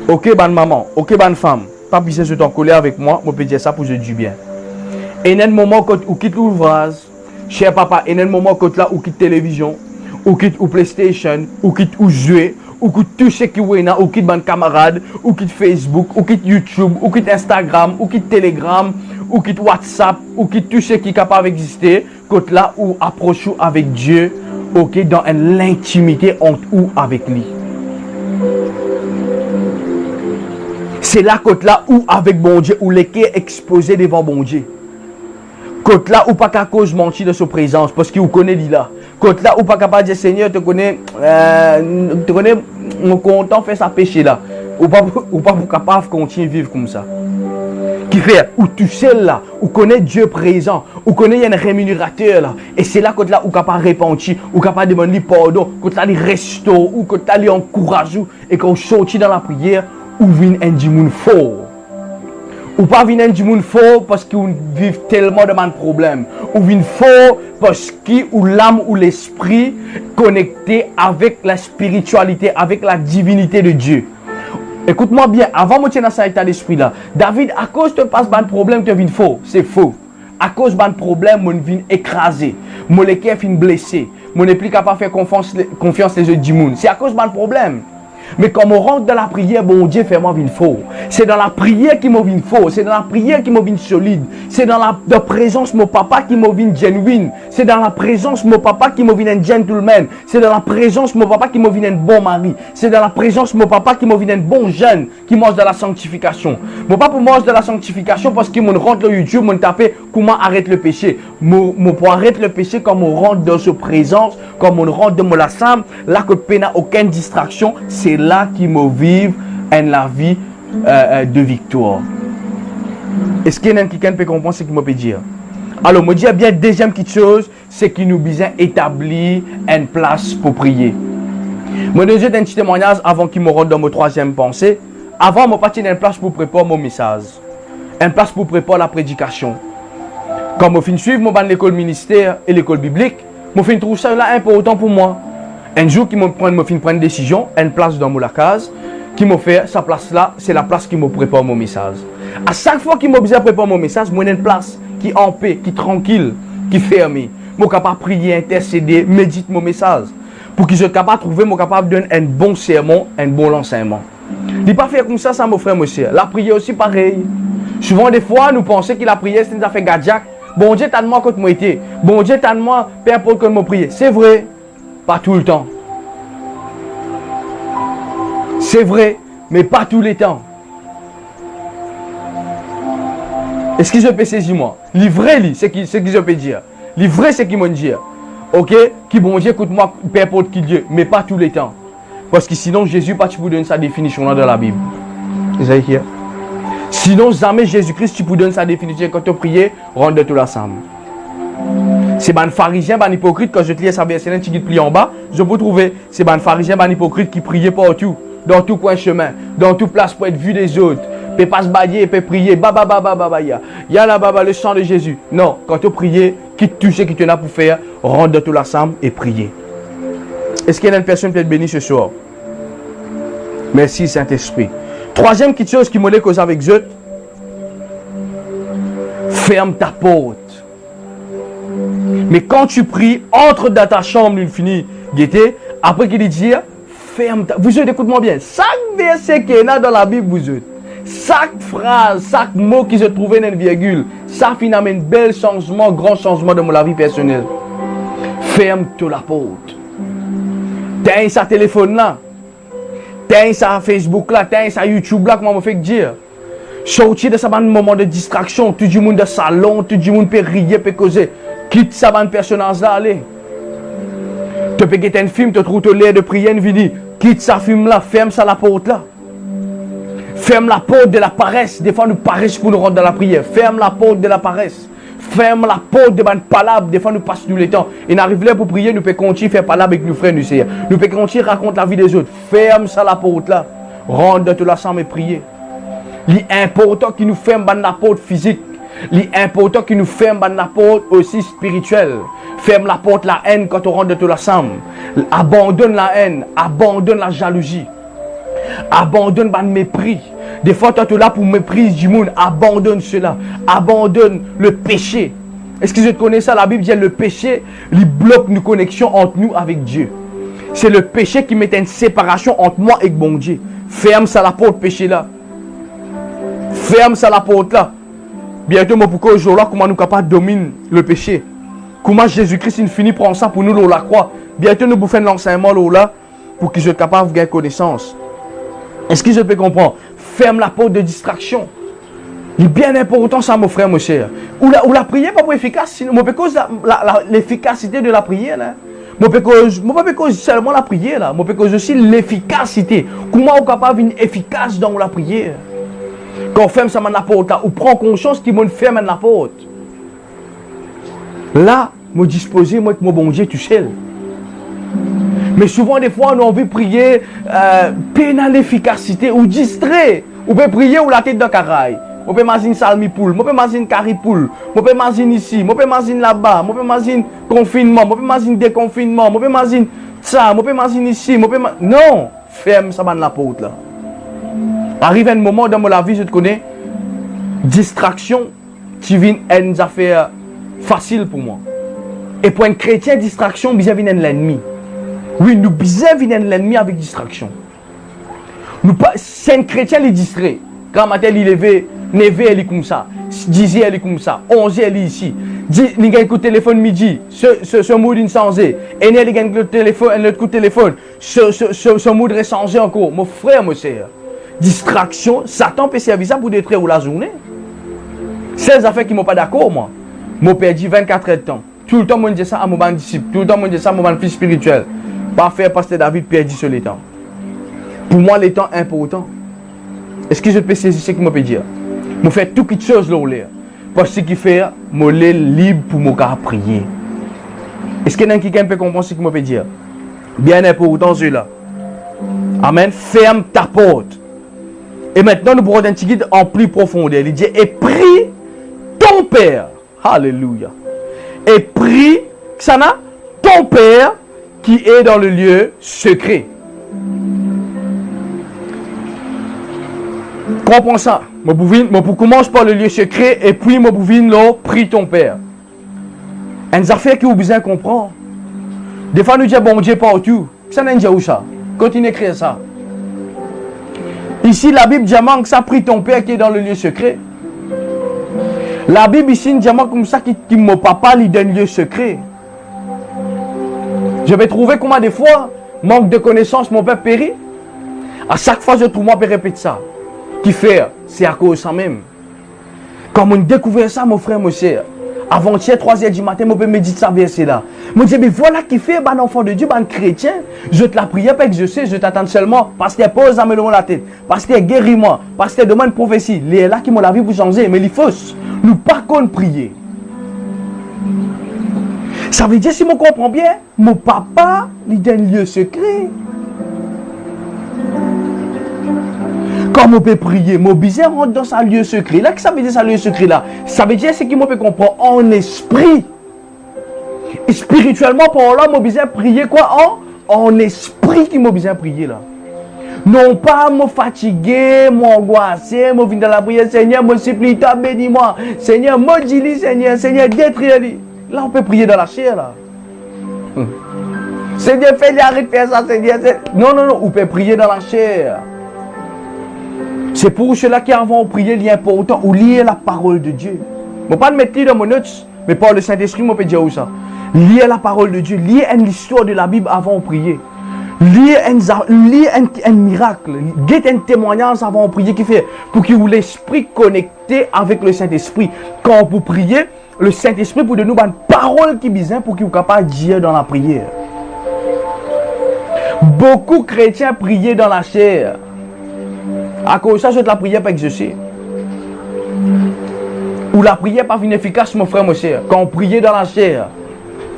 Ok, bonne maman, ok, bonne femme, pas besoin de t'en coller avec moi, je peux dire ça pour je dis bien. Et il y a un moment où quitte l'ouvrage, cher papa, il y a un moment où quitte télévision, ou quitte ou PlayStation, ou quitte ou jouer, ou quitte tout ce qui est là, ou quitte mon camarade, ou quitte Facebook, ou quitte YouTube, ou quitte Instagram, ou quitte Telegram, ou quitte WhatsApp, ou quitte tout ce qui est capable d'exister, côté là où approche avec Dieu, ok, dans l'intimité entre ou avec lui. C'est là côté là où avec bon Dieu, où les cœurs exposés devant bon Dieu. Côté là où pas qu'à cause mentir de sa présence, parce qu'il connaît lui là. Côté là où pas capable de dire Seigneur, te connais, mon content fait sa péché là. Ou pas capable de continuer à vivre comme ça. Qui fait, où tu sais là, où connaît Dieu présent, où connaît un rémunérateur là. Et c'est là côté là où capable de repentir, où capable de demander pardon, côté là il restaure, ou côté là il encourage, et quand on sortit dans la prière, ou vient un dimoun fort. Ou pas vient un dimoun fort parce qu'ils vivent tellement de problèmes. Ou vient fort parce qu'ils ou l'âme ou l'esprit connecté avec la spiritualité, avec la divinité de Dieu. Écoute-moi bien, avant de tenir dans cet état d'esprit-là, David, à cause de pas de problème, tu viens faux. C'est faux. À cause de problème, je viens écrasé. Mon cœur vient blessé. Je n'ai plus capable de faire confiance les autres du monde. C'est à cause de problème. Mais quand on rentre dans la prière, bon Dieu fait moi une faux. C'est dans la prière qui m'a une faux. C'est dans la prière qui m'a une solide. C'est dans la présence de mon papa qui m'a une genuine. C'est dans la présence de mon papa qui m'a une gentleman. C'est dans la présence de mon papa qui m'a une bon mari. C'est dans la présence de mon papa qui m'a une bon jeune qui mange de la sanctification. Mon papa mange de la sanctification parce qu'il me rentre dans YouTube, me taper comment arrête le péché. Mon pour arrêter le péché quand on rentre dans sa présence, quand on rentre dans mon lassam, là que peine n'a aucune distraction, c'est là qui me vive en la vie de victoire. Est-ce qu'il y a quelqu'un qui peut comprendre ce qu'il me peut dire? Alors, me dire bien deuxième petite chose, c'est qu'il nous besoin établir une place pour prier. Moi, je donne un petit témoignage avant qu'il me rende dans ma troisième pensée. Avant, je partais d'une place pour préparer mon message. Une place pour préparer la prédication. Quand je finis de suivre l'école ministère et l'école biblique, je finis de trouver ça là important pour moi. Un jour, qui me prend une décision, une place dans mon case, qui m'a fait sa place là, c'est la place qui me prépare mon message. À chaque fois qu'il m'a besoin de préparer mon message, moi j'ai une place qui est en paix, qui est tranquille, qui est fermée. Je suis capable de prier, intercéder, méditer mon message. Pour que je sois capable de trouver, je suis capable de donner un bon sermon, un bon enseignement. Il n'est pas fait comme ça, mon frère, monsieur. La prière aussi pareil. Souvent, des fois, nous pensons que la prière, c'est une affaire gadjak. Bon Dieu, t'as de moi quand moi été. Bon Dieu, t'as de moi, peu importe quand moi prier. C'est vrai. Pas tout le temps. C'est vrai, mais pas tous les temps. Est-ce que je peux saisir moi? Livrer, c'est ce que je peux dire. Livrer, c'est ce qu'ils m'ont dit. Ok? Qui bon Dieu, écoute-moi, peu importe qui Dieu, mais pas tous les temps. Parce que sinon, Jésus, pas tu peux donner sa définition là dans la Bible. Vous savez qui? Sinon, jamais Jésus-Christ, tu peux donner sa définition quand tu pries, rentre de tout l'ensemble. C'est un pharisien, un hypocrite, quand je te lis sa verset, tu plie en bas, je peux trouver. C'est un pharisien, un hypocrite qui priait partout, dans tout coin chemin, dans toute place pour être vu des autres. Peut pas se bailler, peut prier, ya là baba le sang de Jésus. Non, quand tu pries, quitte tout ce que tu as pour faire, rentre de tout l'ensemble et prier. Est-ce qu'il y a une personne qui peut être bénie ce soir? Merci Saint-Esprit. Troisième petite chose qui m'a cause avec eux, ferme ta porte. Mais quand tu pries, entre dans ta chambre, une finie, guettez, après qu'il dit, ferme ta... Vous êtes, écoute-moi bien, chaque verset qu'il y a dans la Bible, vous êtes, chaque phrase, chaque mot qui se trouve dans une virgule, ça finalement un bel changement, grand changement de la vie personnelle. Ferme toute la porte. T'as sa téléphone là. T'as sa Facebook là, t'as sa YouTube là, comment on fait dire. Sortir de ce moment de distraction, tout le monde de salon, tout le monde peut rire, peut causer. Quitte ça van personnage là, allez. Tu peux quitter un film, tu trouves l'air de prier une vidéo. Quitte ça film là, ferme ça la porte là. Ferme la porte de la paresse. Des fois nous paressons pour nous rendre dans la prière. Ferme la porte de la paresse. Ferme la porte de la palabre. Des fois nous passons tout le temps. Et n'arrive là pour prier, nous pouvons continuer à faire palabre avec nos frères du Seigneur. Nous pouvons continuer à raconter la vie des autres. Ferme ça la porte là. Rentre de tout l'ensemble et prier. L'important qui nous ferme la porte physique. L'important qui nous ferme la porte aussi spirituelle. Ferme la porte la haine quand on rentre de tout l'ensemble. Abandonne la haine. Abandonne la jalousie. Abandonne le mépris. Des fois, tu es là pour méprise du monde. Abandonne cela. Abandonne le péché. Est-ce que je connais ça? La Bible dit le péché, il bloque une connexion entre nous avec Dieu. C'est le péché qui met une séparation entre moi et mon Dieu. Ferme ça la porte péché là. Ferme ça la porte là. Bientôt, pourquoi aujourd'hui, comment nous sommes capables de dominer le péché? Comment Jésus-Christ finit prendre ça pour nous la croix? Bientôt, nous bouffons l'enseignement là pour que je sois capable de gagner connaissance. Est-ce que je peux comprendre? Ferme la porte de distraction. Il est bien important ça, mon frère, mon cher. Ou la prière n'est pas efficace, sinon, je peux cause l'efficacité de la prière. Je peux pas cause seulement la prière, là. Je peux cause aussi l'efficacité. Comment on est capable d'être efficace dans la prière? Quand on ferme ça la porte, là, ou prend conscience qu'il m'a ferme la porte. Là, je disposer, moi, avec mon bon Dieu, tout seul. Mais souvent, des fois, on a envie de prier peine à l'efficacité ou distrait. On peut prier ou la tête de caraï. On peut imaginer salmi poule, on peut imaginer carri poule, on peut imaginer ici, on peut imaginer là-bas, on peut imaginer confinement, on peut imaginer déconfinement, on peut imaginer ça, on peut imaginer ici, on peut non, ferme ça la porte là. Arrive un moment dans la vie, je te connais, distraction, qui vient une affaire facile pour moi. Et pour un chrétien, distraction, bizarre vient l'ennemi. Oui, nous bizarre vient l'ennemi avec distraction. C'est un chrétien, il est distrait. Quand matin, il est levé, 9h, il est comme ça. 10h, il est comme ça. 11h, il est ici. Il a un coup de téléphone midi. Ce mood est changé. Et il a un coup de téléphone. Ce mood est changé encore. Mon frère, mon sœur. Distraction, Satan peut servir ça pour détruire la journée. C'est des affaires qui ne m'ont pas d'accord, moi. J'ai perdu 24 heures de temps. Tout le temps, je dis ça à mon disciple. Tout le temps, je dis ça à mon fils spirituel. Pas faire pasteur David perdu sur les temps. Pour moi, les temps important. Est-ce que je peux saisir ce qu'il me peut dire? Je fais tout quelque chose là. Parce que ce qui fait, je suis libre pour me prier. Est-ce que quelqu'un peut comprendre ce qu'il me peut dire? Bien important, celui-là. Amen. Ferme ta porte. Et maintenant, nous pourrons un petit guide en plus profondeur. Il dit, et prie ton Père. Alléluia. Et prie, ça n'a, ton Père qui est dans le lieu secret. Comprends ça. Je commence par le lieu secret et puis je prie ton Père. Une affaire que vous besoin de comprendre. Des fois, nous disons bon Dieu partout. Ça n'a pas où ça. Continue à écrire ça. Ici, la Bible dit que ça prie ton Père qui est dans le lieu secret. La Bible ici dit comme ça qui mon papa lui donne lieu secret. Je vais trouver comment des fois, manque de connaissance, mon père périt. À chaque fois, je trouve mon père répète ça. Qui fait, c'est à cause de ça même. Quand on découvre ça, mon frère, mon soeur, avant-hier, 3h du matin, mon père médite ça verset là. Je dis, mais voilà qui fait, un enfant de Dieu, un chrétien. Je te la prière, parce que je sais, je t'attends seulement, parce qu'il pose à me lever la tête, parce qu'il guérit moi, parce qu'il demande prophétie. Il est là qui m'a la vie pour changer, mais il faut nous pas qu'on prier. Ça veut dire, si je comprends bien, mon papa, il donne lieu secret. Quand on peut prier, mon bizarre rentre dans sa lieu secret. Là, que ça veut dire ça lieu secret là? Ça veut dire ce qui peut comprendre en esprit. Et spirituellement, pour là, mon bizarre prier quoi? En esprit qui m'a bizarre prier là. Non pas me fatiguer, m'angoisser, me venir dans la prière, Seigneur, me supplie, bénis-moi. Seigneur, me dis-lui, Seigneur, détruis-lui. Là, on peut prier dans la chair là. Seigneur, fais-le, arrête de faire ça, Seigneur. Non, on peut prier dans la chair. C'est pour cela qu'avant de prier, il est important ou lire la parole de Dieu. Je ne vais pas le mettre dans mon notes, mais par le Saint-Esprit, je peux dire où ça. Lire la parole de Dieu, lire l'histoire de la Bible avant de prier. Lire un miracle, get un témoignage avant de prier qui fait pour que vous l'esprit connecté avec le Saint-Esprit. Quand vous priez, le Saint-Esprit pour de nous une parole qui est besoin pour qu'il soit capable de dire dans la prière. Beaucoup de chrétiens priaient dans la chair. À cause de ça, je te la prière pas exaucée. Ou la prière pas inefficace, mon frère, mon cher. Quand on priait dans la chair.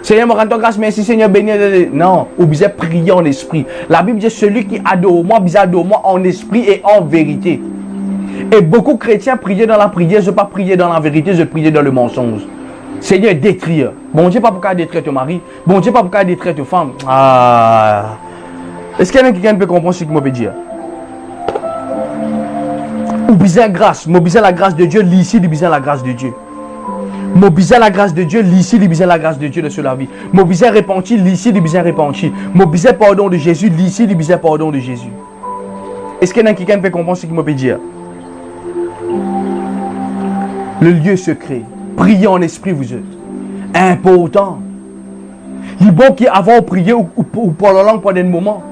Seigneur, me rends grâce, merci Seigneur, béni. Non, ou bien prier en esprit. La Bible dit celui qui adore moi, bien adore moi en esprit et en vérité. Et beaucoup de chrétiens priaient dans la prière, je ne pas prier dans la vérité, je priais dans le mensonge. Seigneur, détruire. Bon Dieu, pas pour qu'à détruire ton mari. Bon Dieu, pas pour qu'à détruire ta femme. Ah. Est-ce qu'il y a quelqu'un qui peut comprendre ce que je veux dire? Ou besoin grâce, mon besoin la grâce de Dieu, l'ici, il besoin la grâce de Dieu. Mon besoin la grâce de Dieu, l'ici, il besoin la grâce de Dieu sur la vie. Mon besoin repenti, l'ici, il besoin repenti. Mon besoin pardon de Jésus, l'ici, il besoin pardon de Jésus. Est-ce qu'il y a quelqu'un qui peut comprendre ce qu'il me peut dire? Le lieu secret, priez en esprit, vous êtes important. Il est bon qu'avant de prier ou parler en langue pendant un moment.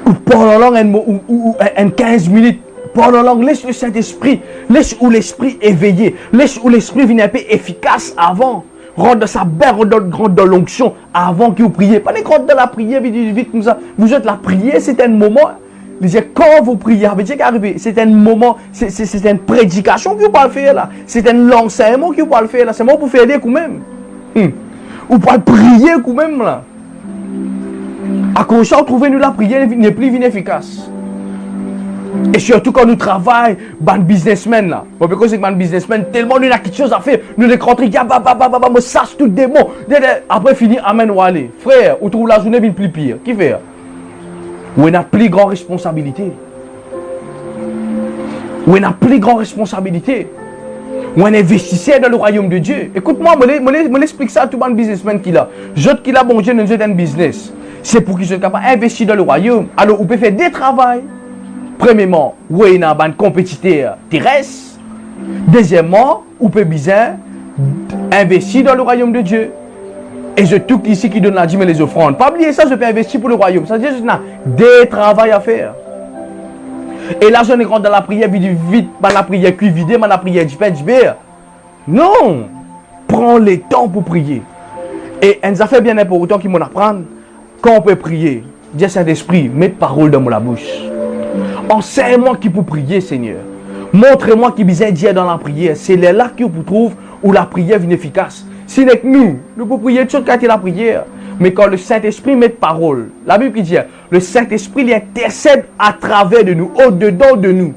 Ou parler en langue ou 15 minutes. Parle en langue, laisse le Saint-Esprit, laisse où l'Esprit éveillé, laisse où l'Esprit vient un peu efficace avant. Rentre dans sa bain, rentre dans l'onction avant que vous priez. Pas les rentre dans la prière vite comme ça. Vous êtes la prière, c'est un moment. Quand vous priez, c'est un moment, c'est une prédication que vous pouvez faire là. C'est un enseignement que vous pouvez faire là. C'est moi pour faire aider quand même. Vous pouvez prier quand même là. À cause de ça, trouvez-nous la prière n'est plus inefficace. Et surtout quand nous travaillons, ban businessmen là. Parce que c'est ban businessmen, tellement nous avons quelque chose à faire. Nous les rentrons, me sache tout démon. Après fini, amen ou aller. Frère, ou trouve la journée plus pire. Qui fait? Ou on a plus grande responsabilité. Où on a plus grande responsabilité. Où on investissait dans le royaume de Dieu. Écoute-moi, je l'explique ça à tout le monde businessman qui l'a. Je qui l'a, bon Dieu, nous un business. C'est pour qu'ils soient capables d'investir dans le royaume. Alors, on peut faire des travaux. Premièrement, où on a un compétiteur terrestre. Deuxièmement, on peut bien investir dans le royaume de Dieu. Et je tout ici qui donne la dîme et les offrandes. Pas oublier ça, je peux investir pour le royaume. Ça veut dire que j'ai des travaux à faire. Et là, je ne rentre dans la prière vite, la prière cuit vidée, la prière du père. Non! Prends le temps pour prier. Et elle nous a fait bien important qu'il m'en apprenne. Quand on peut prier, Dieu Saint-Esprit, mets parole dans la bouche. Enseigne-moi qui peut prier, Seigneur. Montre-moi qui besoin Dieu dans la prière. C'est là que vous trouvez où la prière est efficace. Ce n'est que nous pouvons prier tout ce la prière. Mais quand le Saint-Esprit met parole, la Bible dit, le Saint-Esprit il intercède à travers de nous, au-dedans de nous,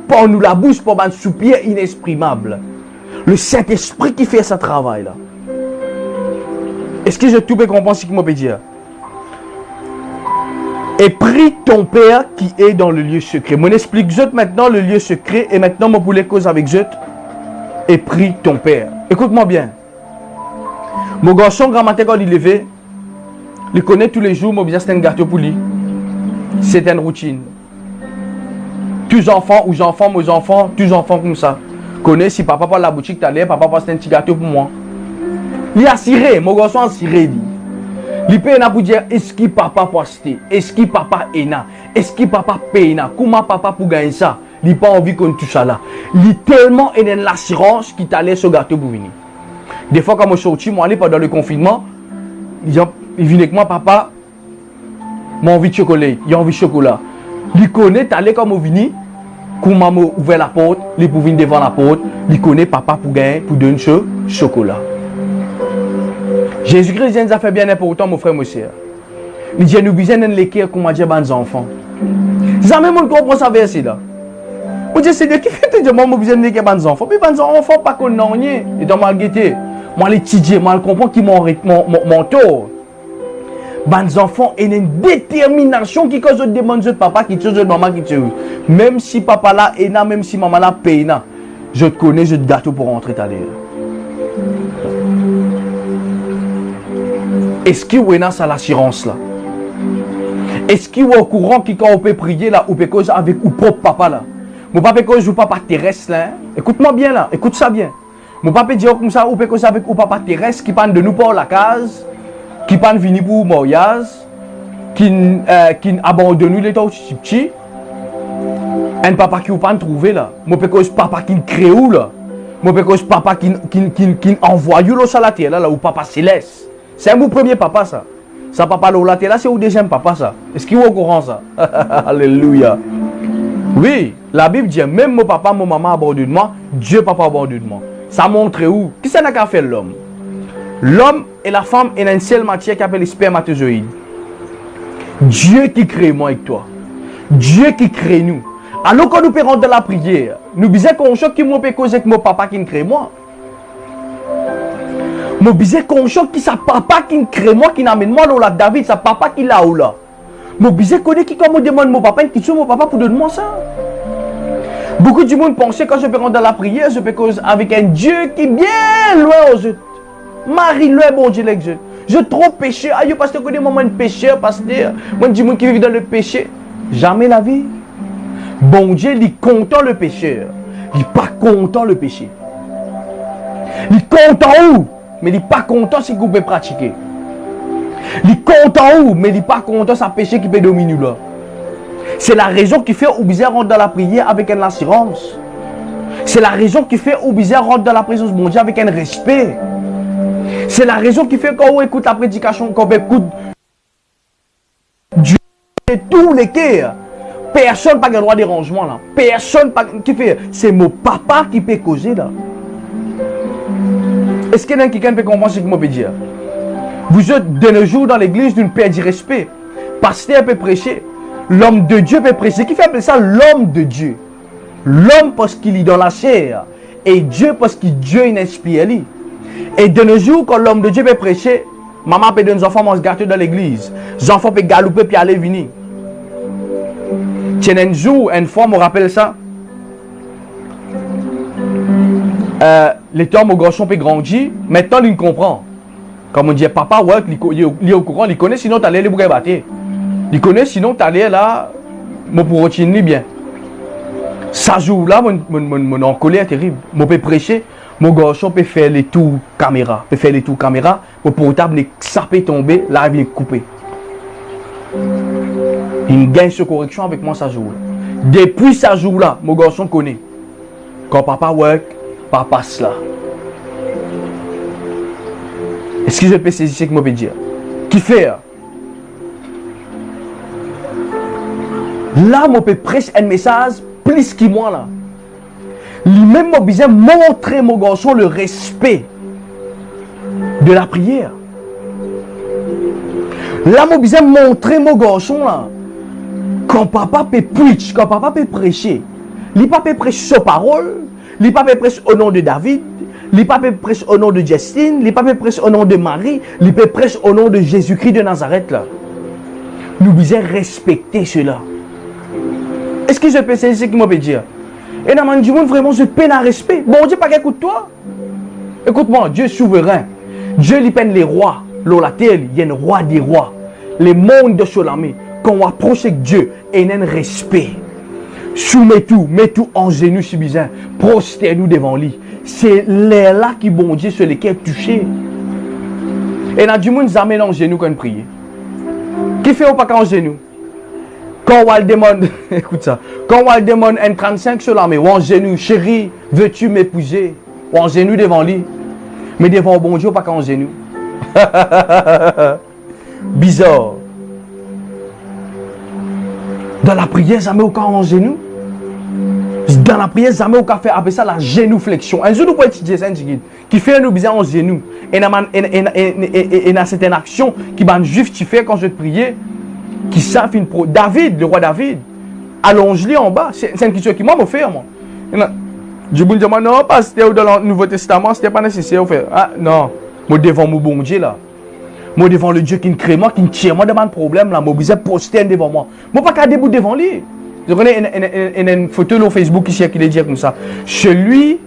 pour nous la bouche, pour un soupir inexprimable. Le Saint-Esprit qui fait ce travail-là. Est-ce que je tout peux comprendre ce qu'il m'a dire? Et prie ton Père qui est dans le lieu secret. Moi, explique maintenant le lieu secret et maintenant, moi, pour les causes avec je. Et prie ton Père. Écoute-moi bien. Mon garçon, grand matin, quand il est levé, il connaît tous les jours, mon business, c'est un gâteau pour lui. C'est une routine. Tous enfants, ou enfants, mes enfants, tous enfants comme ça. Connais si papa par la boutique, t'allais, papa passe un petit gâteau pour moi. Il a ciré, mon garçon a ciré, lui. Il peut pour dire, est-ce que papa peut acheter? Est-ce que papa est là? Est-ce que papa paye là? Comment papa pour gagner ça? Il n'a pas envie qu'on touche ça là. Il est tellement en l'assurance qu'il t'allait ce gâteau pour venir. Des fois, quand je suis sorti, moi, pendant le confinement, il vient avec moi, papa, j'ai envie de chocolat. Il a envie de chocolat. Il connaît, t'allais comme au vini, quand maman ouvert la porte, il pour venir devant la porte, il connaît papa pour gagner, pour donner ce chocolat. Jésus-Christ nous a fait bien important, mon frère, mon soeur. Il dit, nous besoin de l'équerre comme dit aux enfants. Ça même on comprend ça verset là. On dit, c'est Dieu qui fait te dire, moi, j'ai besoin de l'équerre aux enfants. Puis, les enfants, pas qu'on n'a rien. Et dans ma guetter, moi, les étudier, moi, je comprends qu'ils m'ont tort. Les enfants ont une détermination qui cause de demande de papa, qui tue de maman, qui tue. Même si papa là est là, même si maman là paye là, je te connais, je te gâteau pour rentrer à l'air. Est-ce qu'il y a ça l'assurance là? Est-ce qu'il y a au courant qui quand on peut prier là, ou peut cause avec ou propre papa là? Mon papa cause ou papa terrestre là. Écoute-moi bien là, écoute ça bien. Mon papa dit comme ça, ou peut cause avec ou papa terrestre qui parle de nous pour la case, qui parle venir pour mariage, qui abandonne nous les temps petit. Un papa qui ou pas trouver là. Mon peut cause papa qui crée où là? Mon peut cause papa qui envoie l'eau sur la terre là, ou papa céleste. C'est mon premier papa ça. Ça papa là là c'est au deuxième papa ça. Est-ce qu'il est au courant ça? Alléluia. Oui, la Bible dit même mon papa, mon maman abandonne moi, Dieu papa abandonne moi. Ça montre où? Qui ça n'a qu'à faire l'homme? L'homme et la femme est une seule matière qui appelle les spermatozoïdes. Dieu qui crée moi et toi. Dieu qui crée nous. Alors quand nous pérons de la prière, nous disons qu'on choque qui m'a cause avec mon papa qui crée moi. Moi disais qu'on choque qui sa papa qui crée moi qui n'amène moi là David, sa papa qui là ou là. Moi disais qu'on est qui comme on demande mon papa qui tue mon papa pour donner moi ça. Beaucoup du monde pensait quand je peux rentrer dans la prière, je peux cause avec un Dieu qui est bien loin aux autres. Marie loin bon Dieu l'ex. Je trop péché. Aïe parce que je connais moi un pécheur pasteur. Moi du monde qui vit dans le péché, jamais la vie. Bon Dieu, il est content le pécheur. Il n'est pas content le péché. Il est content où? Mais il n'est pas content si vous pouvez pratiquer. Il est content où? Mais il n'est pas content sa péché qui peut dominer là. C'est la raison qui fait ou bizarre rentre dans la prière avec une assurance. C'est la raison qui fait ou bizarre rentre dans la présence de Dieu avec un respect. C'est la raison qui fait quand on écoute la prédication, quand on écoute Dieu et tous les cœurs. Personne n'a pas le droit de dérangement là. Personne qui fait. C'est mon papa qui peut causer là. Est-ce qu'il y a quelqu'un qui peut comprendre ce que je peux dire? Vous êtes de nos jours dans l'église d'une paix du respect. Pasteur peut prêcher. L'homme de Dieu peut prêcher. Qui fait appeler ça l'homme de Dieu? L'homme parce qu'il est dans la chair. Et Dieu parce que Dieu est inspiré. Et de nos jours, quand l'homme de Dieu peut prêcher, maman peut donner aux enfants manger gâteau dans l'église. Les enfants peuvent galouper puis aller venir. Tiens un jour, une fois, je me rappelle ça. les temps, mon garçon peut grandir. Maintenant, il comprend. Comme on dit, papa, ouais, il est au courant, il connaît, sinon tu allais les bouger battre. Il connaît, sinon tu allais là, mon pour retirer bien. Ça joue là, mon en colère terrible. Mon peut prêcher, mon garçon peut faire les tours caméra. Peut faire les tours caméra, mon portable, ça peut tomber, là, il est coupé. Il gagne ce correction avec moi, ça joue. Depuis ça joue là, mon garçon connaît. Quand papa work, papa cela. Est-ce que je peux saisir ce que je peux dire? Qui fait? Là, je peux prêcher un message plus que moi là. Lui-même, je besoin montrer mon garçon le respect de la prière. Là, je besoin montrer mon garçon là. Quand papa peut preach, quand papa peut prêcher, il pas peut prêcher sa parole, il pas peut prêcher au nom de David, il pas peut prêcher au nom de Justine, il pas peut prêcher au nom de Marie, il peut prêcher au nom de Jésus-Christ de Nazareth là. Nous devons respecter cela. Est-ce que je peux saisir ce qu'il m'a dire? Et dans le monde vraiment je peine à respect. Bon Dieu pas écoute toi. Écoute-moi, Dieu est souverain. Dieu lui peine les rois. La terre, il y a un roi des rois. Les mondes de Solamé. Quand on approche avec Dieu, il y a un respect. Soumets tout, mets tout en genoux si besoin. Prosterne-nous devant lui. C'est les là qui bon Dieu sur lesquels toucher. Et dans du monde, ça met en genoux quand on prie. Qui fait ou pas qu'en genoux? Quand on demande, écoute ça, quand on demande un 35 sur l'armée, ou en genoux, chérie, veux-tu m'épouser? Ou en genoux devant lui. Mais devant bon Dieu, pas qu'en genoux. Bizarre. Dans la prière, jamais aucun en genou. Dans la prière, jamais aucun fait appeler ça la génouflexion. Un jour, nous pouvons étudier ça, qui fait nous bizarre en genou. Et dans certaines actions qui ban juif tu fais quand je te priais, qui savent une pro. David, le roi David, allonge-lui en bas. C'est une question qui m'a offert, moi. Je me dis, non, pas c'était dans le Nouveau Testament, c'était pas nécessaire. Ah, non, moi devant mon bon Dieu là. Moi devant le Dieu qui me crée moi, qui me tire moi devant le problème là, moi besoin poster devant moi. Moi pas qu'à debout devant lui. Je connais une photo sur Facebook ici qui est dit comme ça. Celui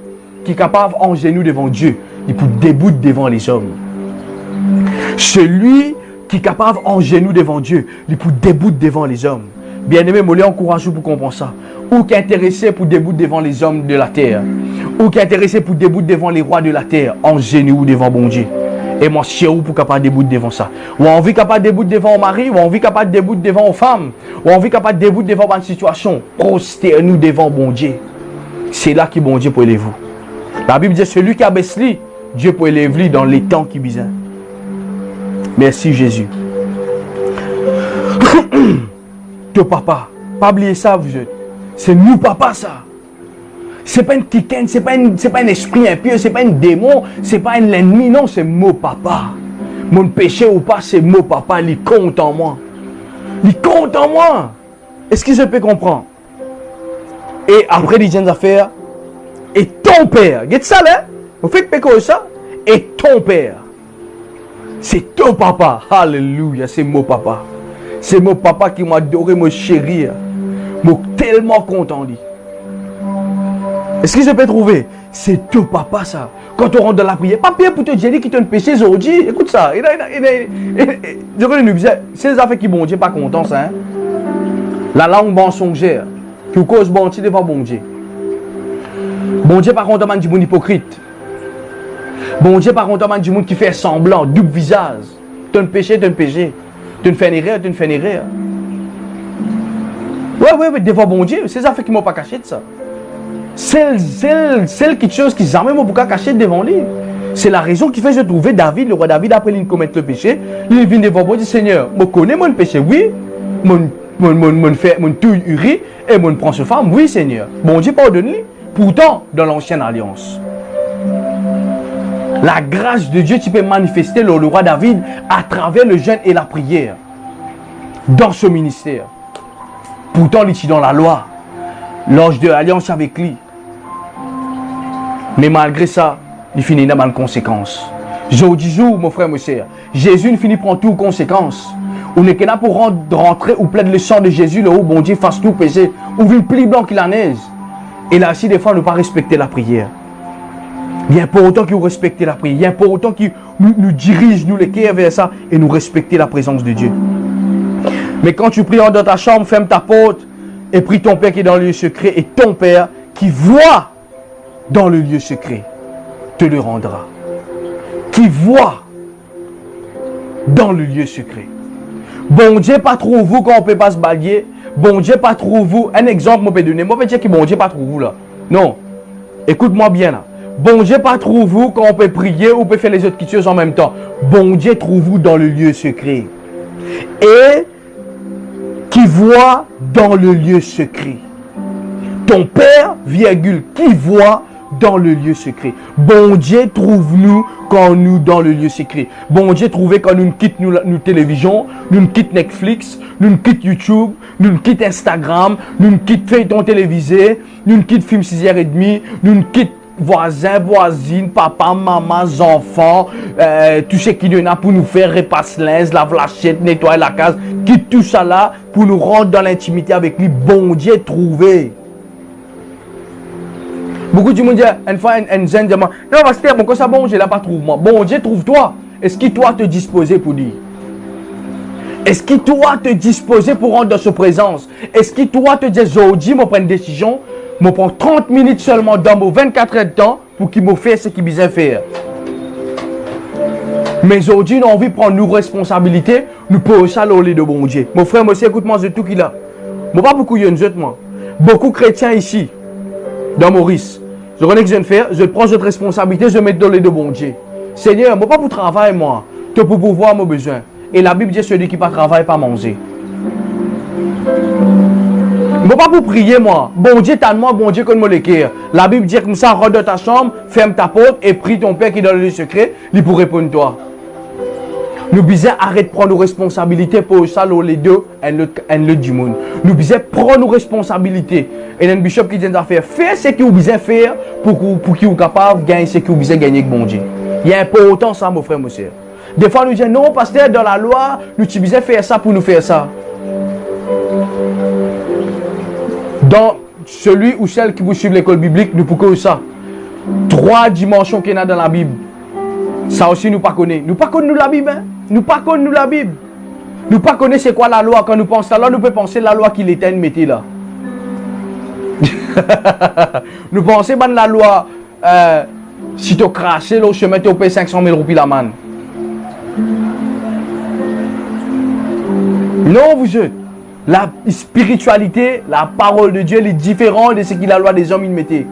qui est capable en genou devant Dieu, il peut debout devant les hommes. Celui qui est capable en genou devant Dieu, il peut debout devant les hommes. Bien-aimé, moi les encourage pour comprendre ça. Ou qui est intéressé pour debout devant les hommes de la terre. Ou qui est intéressé pour debout devant les rois de la terre, en genou devant bon Dieu. Et moi, si vous pour capable debout devant ça. Ou envie capable debout devant mari, ou envie capable debout devant aux femmes, ou envie capable debout devant une situation. Prosternez-nous devant bon Dieu. C'est là que bon Dieu peut élever vous. La Bible dit celui qui abaisse lui, Dieu peut élever lui dans les temps qui besoin. Merci Jésus. Ton papa, pas oublier ça vous êtes. C'est nous papa ça. C'est pas une quiquenne, c'est pas un esprit impur, c'est pas un démon, c'est pas un ennemi, non, c'est mon papa. Mon péché ou pas, c'est mon papa, il compte en moi. Il compte en moi. Est-ce que je peux comprendre? Et après, il dit une affaire. Et ton père, regarde ça là, vous faites péco ça, et ton père. C'est ton papa. Alléluia, c'est mon papa. C'est mon papa qui m'a adoré, me chérir. Moi tellement content lui. Est-ce que je peux trouver? C'est ton papa ça. Quand on rentre dans la prière, pas bien pour te dire qui t'ont péché aujourd'hui. Écoute ça. Je connais nous c'est les affaires qui bon Dieu pas content ça. Hein? La langue mensongère qui cause bon Dieu devant bon Dieu. Bon Dieu par contre du monde hypocrite. Bon Dieu par contre du monde qui fait semblant, double visage. Ton péché, ton péché. Tu fais une erreur, tu fais une erreur. Ouais, devant bon Dieu, c'est les affaires qui m'ont pas caché de ça. C'est quelque chose qui jamais m'ont pas caché devant lui. C'est la raison qui fait que je trouvais David, le roi David, après il commettre le péché, il vient devant moi et dit Seigneur, je connais mon péché, oui, mon tout uri et mon prend ce femme, oui Seigneur. Bon Dieu pardonne-lui. Pourtant, dans l'ancienne alliance, la grâce de Dieu, tu peux manifester le roi David à travers le jeûne et la prière dans ce ministère. Pourtant, il est dans la loi. L'ange de l'alliance avec lui. Mais malgré ça, il finit dans une conséquence. Aujourd'hui jour, mon frère, mon soeur, Jésus ne finit prendre tout conséquence. On n'est que là pour rentrer ou plaide le sang de Jésus, le haut bon Dieu fasse tout péché. Ouvre le pli blanc qui la neige. Et là aussi, des fois, on ne pas respecter la prière. Il est important que vous respectez la prière. Il est important que nous dirige, nous les cœurs vers ça et nous respecter la présence de Dieu. Mais quand tu pries dans ta chambre, ferme ta porte et prie ton Père qui est dans le lieu secret et ton Père qui voit dans le lieu secret te le rendra. Qui voit dans le lieu secret. Bon Dieu pas trop vous quand on peut pas se balayer. Bon Dieu pas trop vous. Un exemple, moi peux donner. Moi peux dire que bon Dieu pas trop vous là. Non. Écoute-moi bien là. Bon Dieu pas trouve vous quand on peut prier ou peut faire les autres choses en même temps. Bon Dieu trouve vous dans le lieu secret. Et qui voit dans le lieu secret. Ton Père, virgule, qui voit dans le lieu secret. Bon Dieu trouve-nous quand nous dans le lieu secret. Bon Dieu trouve quand nous quittons nous télévision, nous quittons Netflix, nous quittons YouTube, nous quittons Instagram, nous quittons feuilleton télévisé, nous quittons film 6h30, nous quittons voisins, voisines, papa, maman, enfants, tout ce qu'il y en a pour nous faire, repasse linge, lave l'assiette, nettoyer la case, quitte tout ça là pour nous rendre dans l'intimité avec lui. Bon Dieu trouvé. Beaucoup de monde dit, une fois, un jeune dit, non, pasteur, bon, quand ça, bon Dieu là pas trouve moi. Bon Dieu trouve toi. Est-ce qu'il doit te disposer pour dire? Est-ce qu'il doit te disposer pour rendre dans sa présence? Est-ce qu'il doit te dire, aujourd'hui, je prends une décision, je prends 30 minutes seulement dans mon 24 heures de temps pour qu'il me fasse ce qu'il besoin faire. Mais aujourd'hui, nous avons envie de prendre nos responsabilités, nous poser ça au lit de bon Dieu. Mon frère, moi aussi, écoute-moi, c'est tout qu'il a. Moi, pas beaucoup, il y a une autre, moi. Beaucoup de chrétiens ici, dans Maurice. Je connais que je viens de faire, je prends cette responsabilité, je mets dans les deux bon Dieu. Seigneur, moi pas pour travailler, moi, que pour pouvoir mon besoin. Et la Bible dit celui qui pas travaille, pas manger. Moi pas pour prier, moi. Bon Dieu, t'as moi, bon Dieu, comme moi l'écrire. La Bible dit comme ça, rentre dans ta chambre, ferme ta porte et prie ton Père qui est dans le lieu secret, il pour répondre toi. Nous disons arrête de prendre nos responsabilités pour ça, les deux, et le du monde. Nous disons prendre nos responsabilités. Et un bishop qui dit à faire ce que vous besoin faire pour qu'il soit capable de gagner ce que vous besoin gagner avec bon Dieu. Il y a important ça, mon frère, mon soeur. Des fois, nous disons non, pasteur, dans la loi, nous besoin faire ça pour nous faire ça. Dans celui ou celle qui vous suit l'école biblique, nous pouvons ça. 3 dimensions qu'il y a dans la Bible. Ça aussi, nous ne connaissons pas. Nous ne connaissons pas la Bible. Hein? Nous ne connaissons pas la Bible. Nous ne connaissons pas c'est quoi la loi. Quand nous pensons à la loi, nous pouvons penser à la loi qu'il était mettez là. Nous pensons à la loi si tu as craché, là, je mets au paye 500 000 roupies la manne. Non, vous êtes. La spiritualité, la parole de Dieu est différente de ce que la loi des hommes il mettait.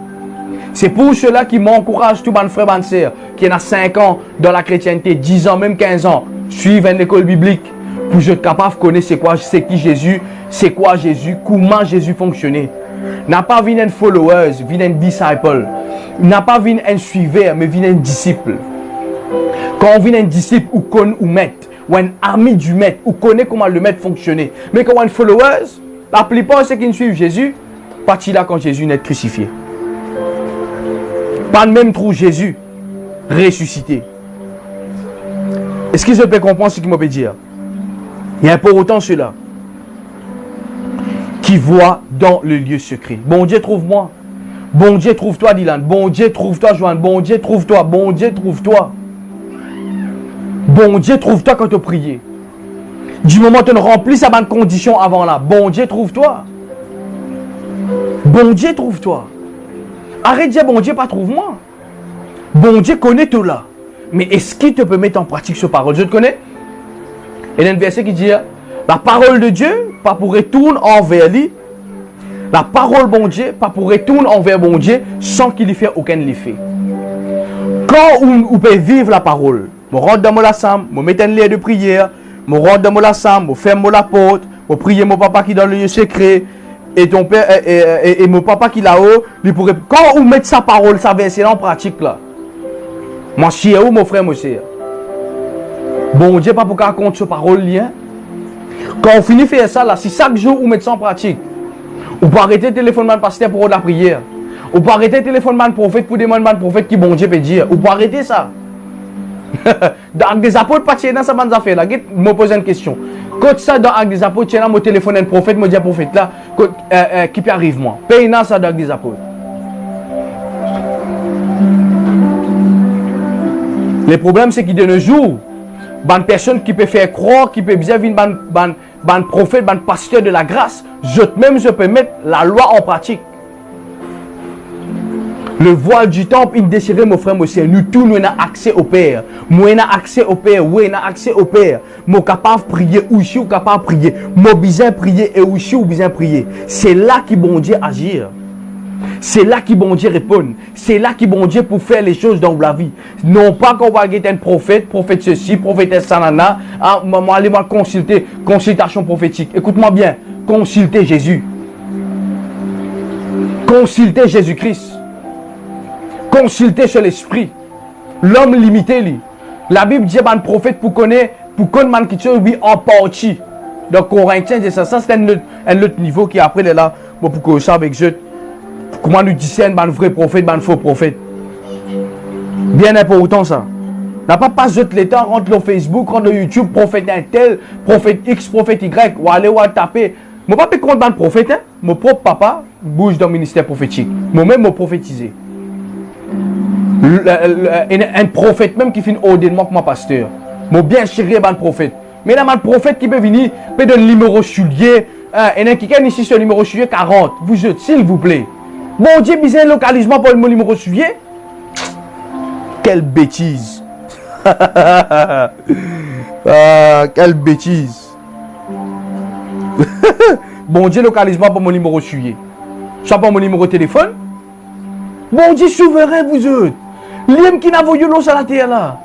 C'est pour cela qui m'encourage tout mon frère, ma soeur, qui en a 5 ans dans la chrétienté, 10 ans, même 15 ans, suivre une école biblique pour être capable de connaître c'est qui Jésus, c'est quoi Jésus, comment Jésus fonctionnait. N'a pas vu un follower, vu un disciple. N'a pas vu un suiveur, mais vu un disciple. Quand on vient un disciple ou connaît ou maître, ou un ami du maître, ou connaît comment le maître fonctionnait. Mais quand on est follower, la plupart de ceux qui suivent Jésus, partis là quand Jésus n'est crucifié. Pas même trop Jésus ressuscité. Est-ce que je peux comprendre ce qu'il me peut dire? Il y a pour autant ceux-là qui voient dans le lieu secret. Bon Dieu, trouve-moi. Bon Dieu, trouve-toi, Dylan. Bon Dieu, trouve-toi, Joanne. Bon Dieu, trouve-toi. Bon Dieu, trouve-toi. Bon Dieu, trouve-toi quand tu pries. Du moment où tu remplis sa bonne condition avant là. Bon Dieu, trouve-toi. Bon Dieu, trouve-toi. Arrête de dire bon Dieu, pas trouve-moi. Bon Dieu connaît tout là. Mais est-ce qu'il te peut mettre en pratique ce parole? Je te connais. Il y a un verset qui dit la parole de Dieu, pas pour retourner envers lui. La parole bon Dieu, pas pour retourner envers bon Dieu sans qu'il y fasse aucun effet. Quand on peut vivre la parole, je rentre dans mon assemblée, je mets un lien de prière, je rentre dans mon assemble, je ferme la porte, je prie mon papa qui est dans le lieu secret. Et ton père et mon papa qui est là-haut, pourrait... Quand on met sa parole, sa verset en pratique là, mon chien ou mon frère, mon chien. Bon Dieu, pas pour qu'on compte ce parole lien. Quand on finit de faire ça là, si chaque jour on met ça en pratique, on peut arrêter le téléphone de pasteur pour la prière. On peut arrêter le téléphone de prophète pour demander à prophète qui bon Dieu peut dire. On peut arrêter ça. Dans des apôtres, pas dans ça bonne affaire là. Je me pose une question. Quand ça dans Actes des apôtres, tiens là, mon téléphone un prophète, me dit un prophète là, qui peut arrive moi. Paye ça dans Actes des apôtres. Le problème, c'est qu'il de nos jours, une personne qui peut faire croire, qui peut bien venir, un prophète, un pasteur de la grâce, je peux mettre la loi en pratique. Le voile du temple, il déchirait, mon frère, mon sœur. Nous tous, nous avons accès au Père. Moi, on a accès au Père. Oui, on a accès au Père. Moi, capable de prier, ou si, ou capable de prier. Moi, besoin prier, et aussi, ou besoin prier. C'est là que bon Dieu agir. C'est là que bon Dieu répond. C'est là que bon Dieu pour faire les choses dans la vie. Non pas qu'on va être un prophète, prophète ceci, prophète sanana. Ah, maman, allez moi consulter, consultation prophétique. Écoute-moi bien. Consultez Jésus. Consultez Jésus-Christ. Consulter sur l'esprit. L'homme limité, lui. La Bible dit un prophète pour connaître man qui est en partie. Donc, Corinthiens, ça c'est un autre niveau qui après est là. Pour que ça avec je. Comment nous discerne un vrai prophète, un faux prophète. Bien important ça. N'a pas jeter le temps, rentre le Facebook, rentre le YouTube, prophète un tel, prophète X, prophète Y, ou aller ou taper. Mon papa compte un prophète, hein? Mon propre papa bouge dans le ministère prophétique. Moi-même, me prophétiser. Un prophète même qui fait un ordonnement pour mon pasteur. Moi bien chéri un prophète. Mais là, un prophète qui peut venir, peut donner le numéro soulier. Et un qui ici sur le numéro soulier 40. Vous jeune, s'il vous plaît. Bon Dieu, besoin de localisement pour le numéro soulier. Quelle bêtise. Quelle bêtise. Bon Dieu, localisement pour mon numéro soulier. Ça pour mon numéro de téléphone. Bon Dieu, souverain vous êtes. L'homme qui n'a pas eu l'eau sur la terre là.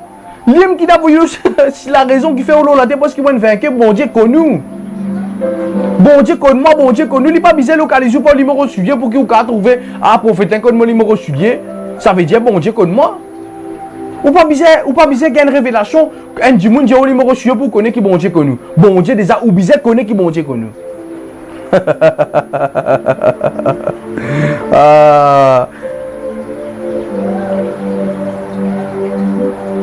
L'homme qui n'a pas eu l'eau, c'est la raison qui fait l'eau sur la terre parce qu'il va nous vaincre. Bon Dieu connu. Bon Dieu connu moi, bon Dieu connu. Il n'est pas besoin de localiser pour le numéro suivi pour qu'il puisse trouver un prophète comme mon numéro suivi. Ça veut dire bon Dieu connu moi. Ou pas besoin d'une révélation. Un dimanche, j'ai un numéro suivi pour connaître qui bon Dieu connu. Bon Dieu déjà ou besoin connaître qui bon Dieu connu.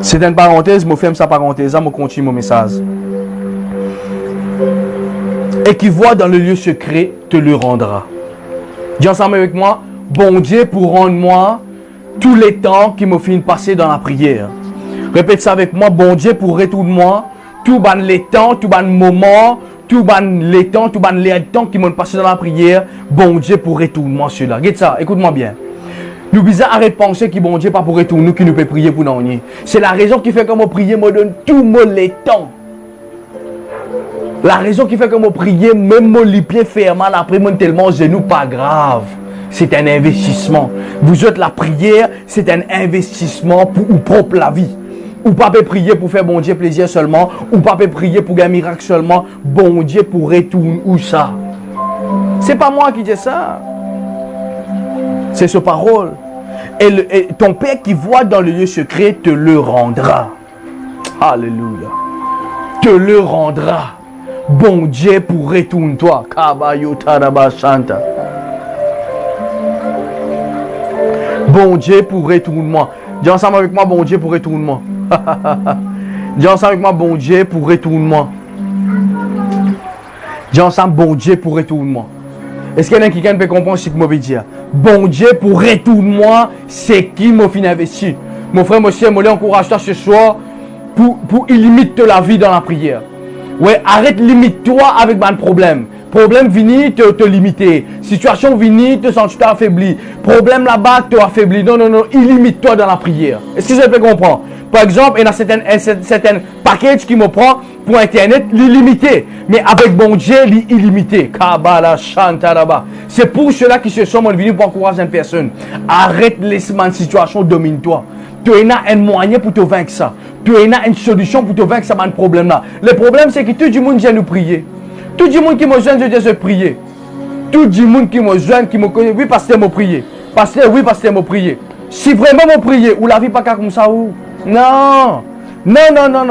C'est une parenthèse, je ferme sa parenthèse, je continue mon message. Et qui voit dans le lieu secret te le rendra. Dis ensemble avec moi, bon Dieu pour rendre moi tous les temps qui me finissent passer dans la prière. Répète ça avec moi, bon Dieu pour retourner moi tous les temps, tous les moments, tous les temps, tous les temps qui m'ont passé dans la prière. Bon Dieu pour retourner moi cela. Regarde ça, écoute-moi bien. Nous bisons arrêter de penser que bon Dieu pas pour retourner nous qui nous peut prier pour nous. C'est la raison qui fait que moi prier me donne tout le temps. La raison qui fait que moi prier même mon les pieds fermés après mon tellement genou pas grave. C'est un investissement. Vous êtes la prière, c'est un investissement pour ou propre la vie. Ou pas prier pour faire bon Dieu plaisir seulement, ou pas prier pour un miracle seulement, bon Dieu pour retourner où ça. C'est pas moi qui dis ça. C'est sa parole. Et ton Père qui voit dans le lieu secret te le rendra. Alléluia. Te le rendra. Bon Dieu pour retourner toi. Kabayo Taraba Santa. Bon Dieu pour retourner moi. Dis ensemble avec moi, bon Dieu pour retourner moi. Dis ensemble avec moi, bon Dieu pour retourner moi. Dis ensemble, bon Dieu pour retourner moi. Est-ce qu'il y en a qui peut comprendre ce que je veux dire? Bon Dieu, pour retourner moi, c'est qui m'a fin investi. Mon frère, monsieur, je encourage toi ce soir pour illimiter la vie dans la prière. Ouais, arrête, limite-toi avec un problème. Problème vini, te limiter. Situation vini, te sens affaibli. Problème là-bas, te affaibli. Non, illimite-toi dans la prière. Est-ce que je peux comprendre? Par exemple, il y a certains packages qui me prend pour Internet, l'illimité. Mais avec bon Dieu, l'illimité. Kabbalah, Shantaraba. C'est pour cela qu'ils se sont venus pour encourager une personne. Arrête, laisse-moi une situation, domine-toi. Tu as un moyen pour te vaincre ça. Tu as une solution pour te vaincre ça, un problème là. Le problème, c'est que tout le monde vient nous prier. Tout le monde qui me joint, je dis se prier. Tout le monde qui me joint, qui me connaît, oui, pasteur m'a prié. Pasteur, oui, pasteur m'a prié. Si vraiment m'a prié, ou la vie pas comme ça, ou non.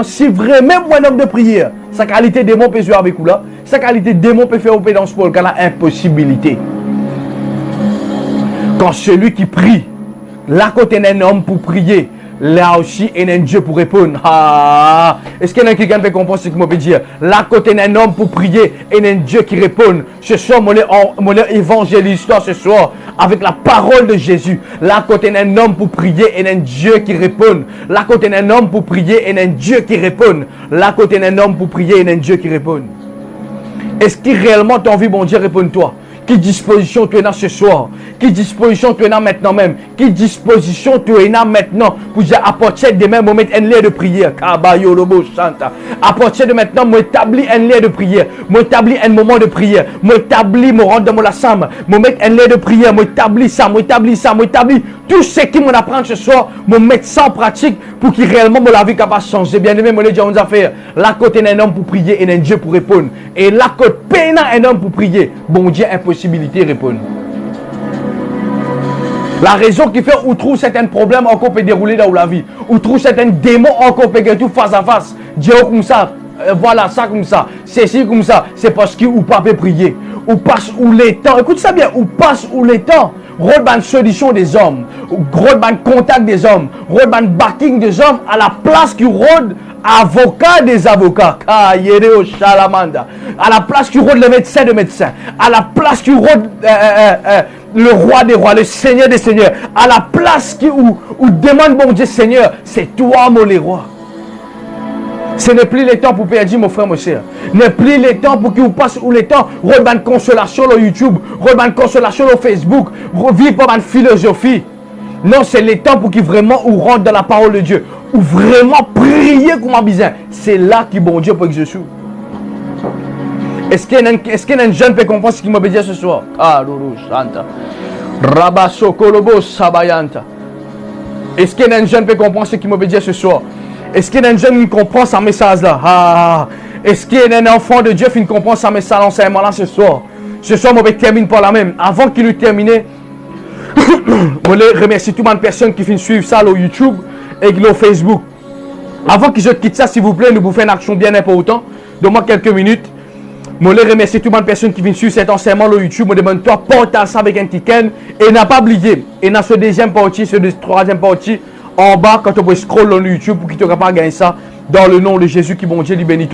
Si vraiment un homme de prière, sa qualité de démon peut jouer avec vous là, sa qualité de démon peut faire opérer dans ce cas là, impossibilité. Quand celui qui prie, là côté d'un homme pour prier, là aussi, il y a un Dieu pour répondre. Ah, est-ce qu'il y a quelqu'un qui peut comprendre ce que je peux dire? Là, côté il y a un homme pour prier, il y a un Dieu qui répond. Ce soir, mon évangéliste ce soir, avec la parole de Jésus. Là, côté il y a un homme pour prier, il y a un Dieu qui répond. Là, côté il y a un homme pour prier, il y a un Dieu qui répond. Là, côté il y a un homme pour prier, il y a un Dieu qui répond. Est-ce que réellement tu as envie, bon Dieu, répond-toi? Quelle disposition tu es là ce soir? Quelle disposition tu es là maintenant même? Quelle disposition tu es là maintenant pour dire à partir de même, mettre un lien de prière? À partir de maintenant, m'établir un lien de prière. M'établir un moment de prière. M'établir, me rendre dans la chambre. Me mettre un lien de prière. M'établir ça. Tout ce qui m'apprend ce soir, me mettre ça en pratique pour qu'il réellement me la vie capable de changer. Bien aimé, me dire on va faire. Là côté un homme pour prier et un Dieu pour répondre. Et là côté un homme pour prier, bon Dieu impossibilité répondre. La raison qui fait ou trouve certains problèmes encore peut dérouler dans la vie, ou trouve certains démons encore peut tout face à face. Dieu comme ça, voilà ça comme ça, c'est comme ça, c'est parce que ou pas peut prier, ou passe ou les temps. Écoute ça bien, ou passe ou les temps. Rodban solution des hommes, Rodban contact des hommes, Rodban backing des hommes à la place qui rôde avocat des avocats, à la place qui rôde le médecin de médecins, à la place qui rôde le roi des rois, le seigneur des seigneurs, à la place qui où demande bon Dieu Seigneur, c'est toi mon les rois. Ce n'est plus le temps pour perdre mon frère, mon cher. Ce n'est plus le temps pour qu'il vous passe ou le temps. Reban consolation sur YouTube, reban consolation sur Facebook, vivre par une philosophie. Non, c'est le temps pour qu'il vraiment ou rentre dans la parole de Dieu. Ou vraiment prier comme un bizarre. C'est là que bon Dieu peut exaucer. Est-ce qu'il y a un jeune qui comprend ce qu'il m'a dit ce soir? Ah, Loulou, Santa. Rabasso, Kolobo, Sabayanta. Est-ce qu'il y a un jeune qui comprend ce qu'il m'a dit ce soir? Est-ce qu'il y a un jeune qui comprend ce message-là? Ah, est-ce qu'il y a un enfant de Dieu qui comprend ce message, l'enseignement-là ce soir? Ce soir, je termine par la même. Avant qu'il ait terminé, je voulais remercier toutes les personnes qui viennent suivre ça sur YouTube et sur Facebook. Avant que je quitte ça, s'il vous plaît, nous vous faisons une action bien importante. Donne-moi quelques minutes. Je voulais remercier toutes les personnes qui viennent suivre cet enseignement sur YouTube. Je demande toi, porte ça avec un ticket et n'a pas oublié. Et dans ce deuxième partie, ce troisième partie, en bas, quand on peut scroll sur YouTube pour qu'il ne te pas gagner ça, dans le nom de Jésus qui bon Dieu, lui bénit toi.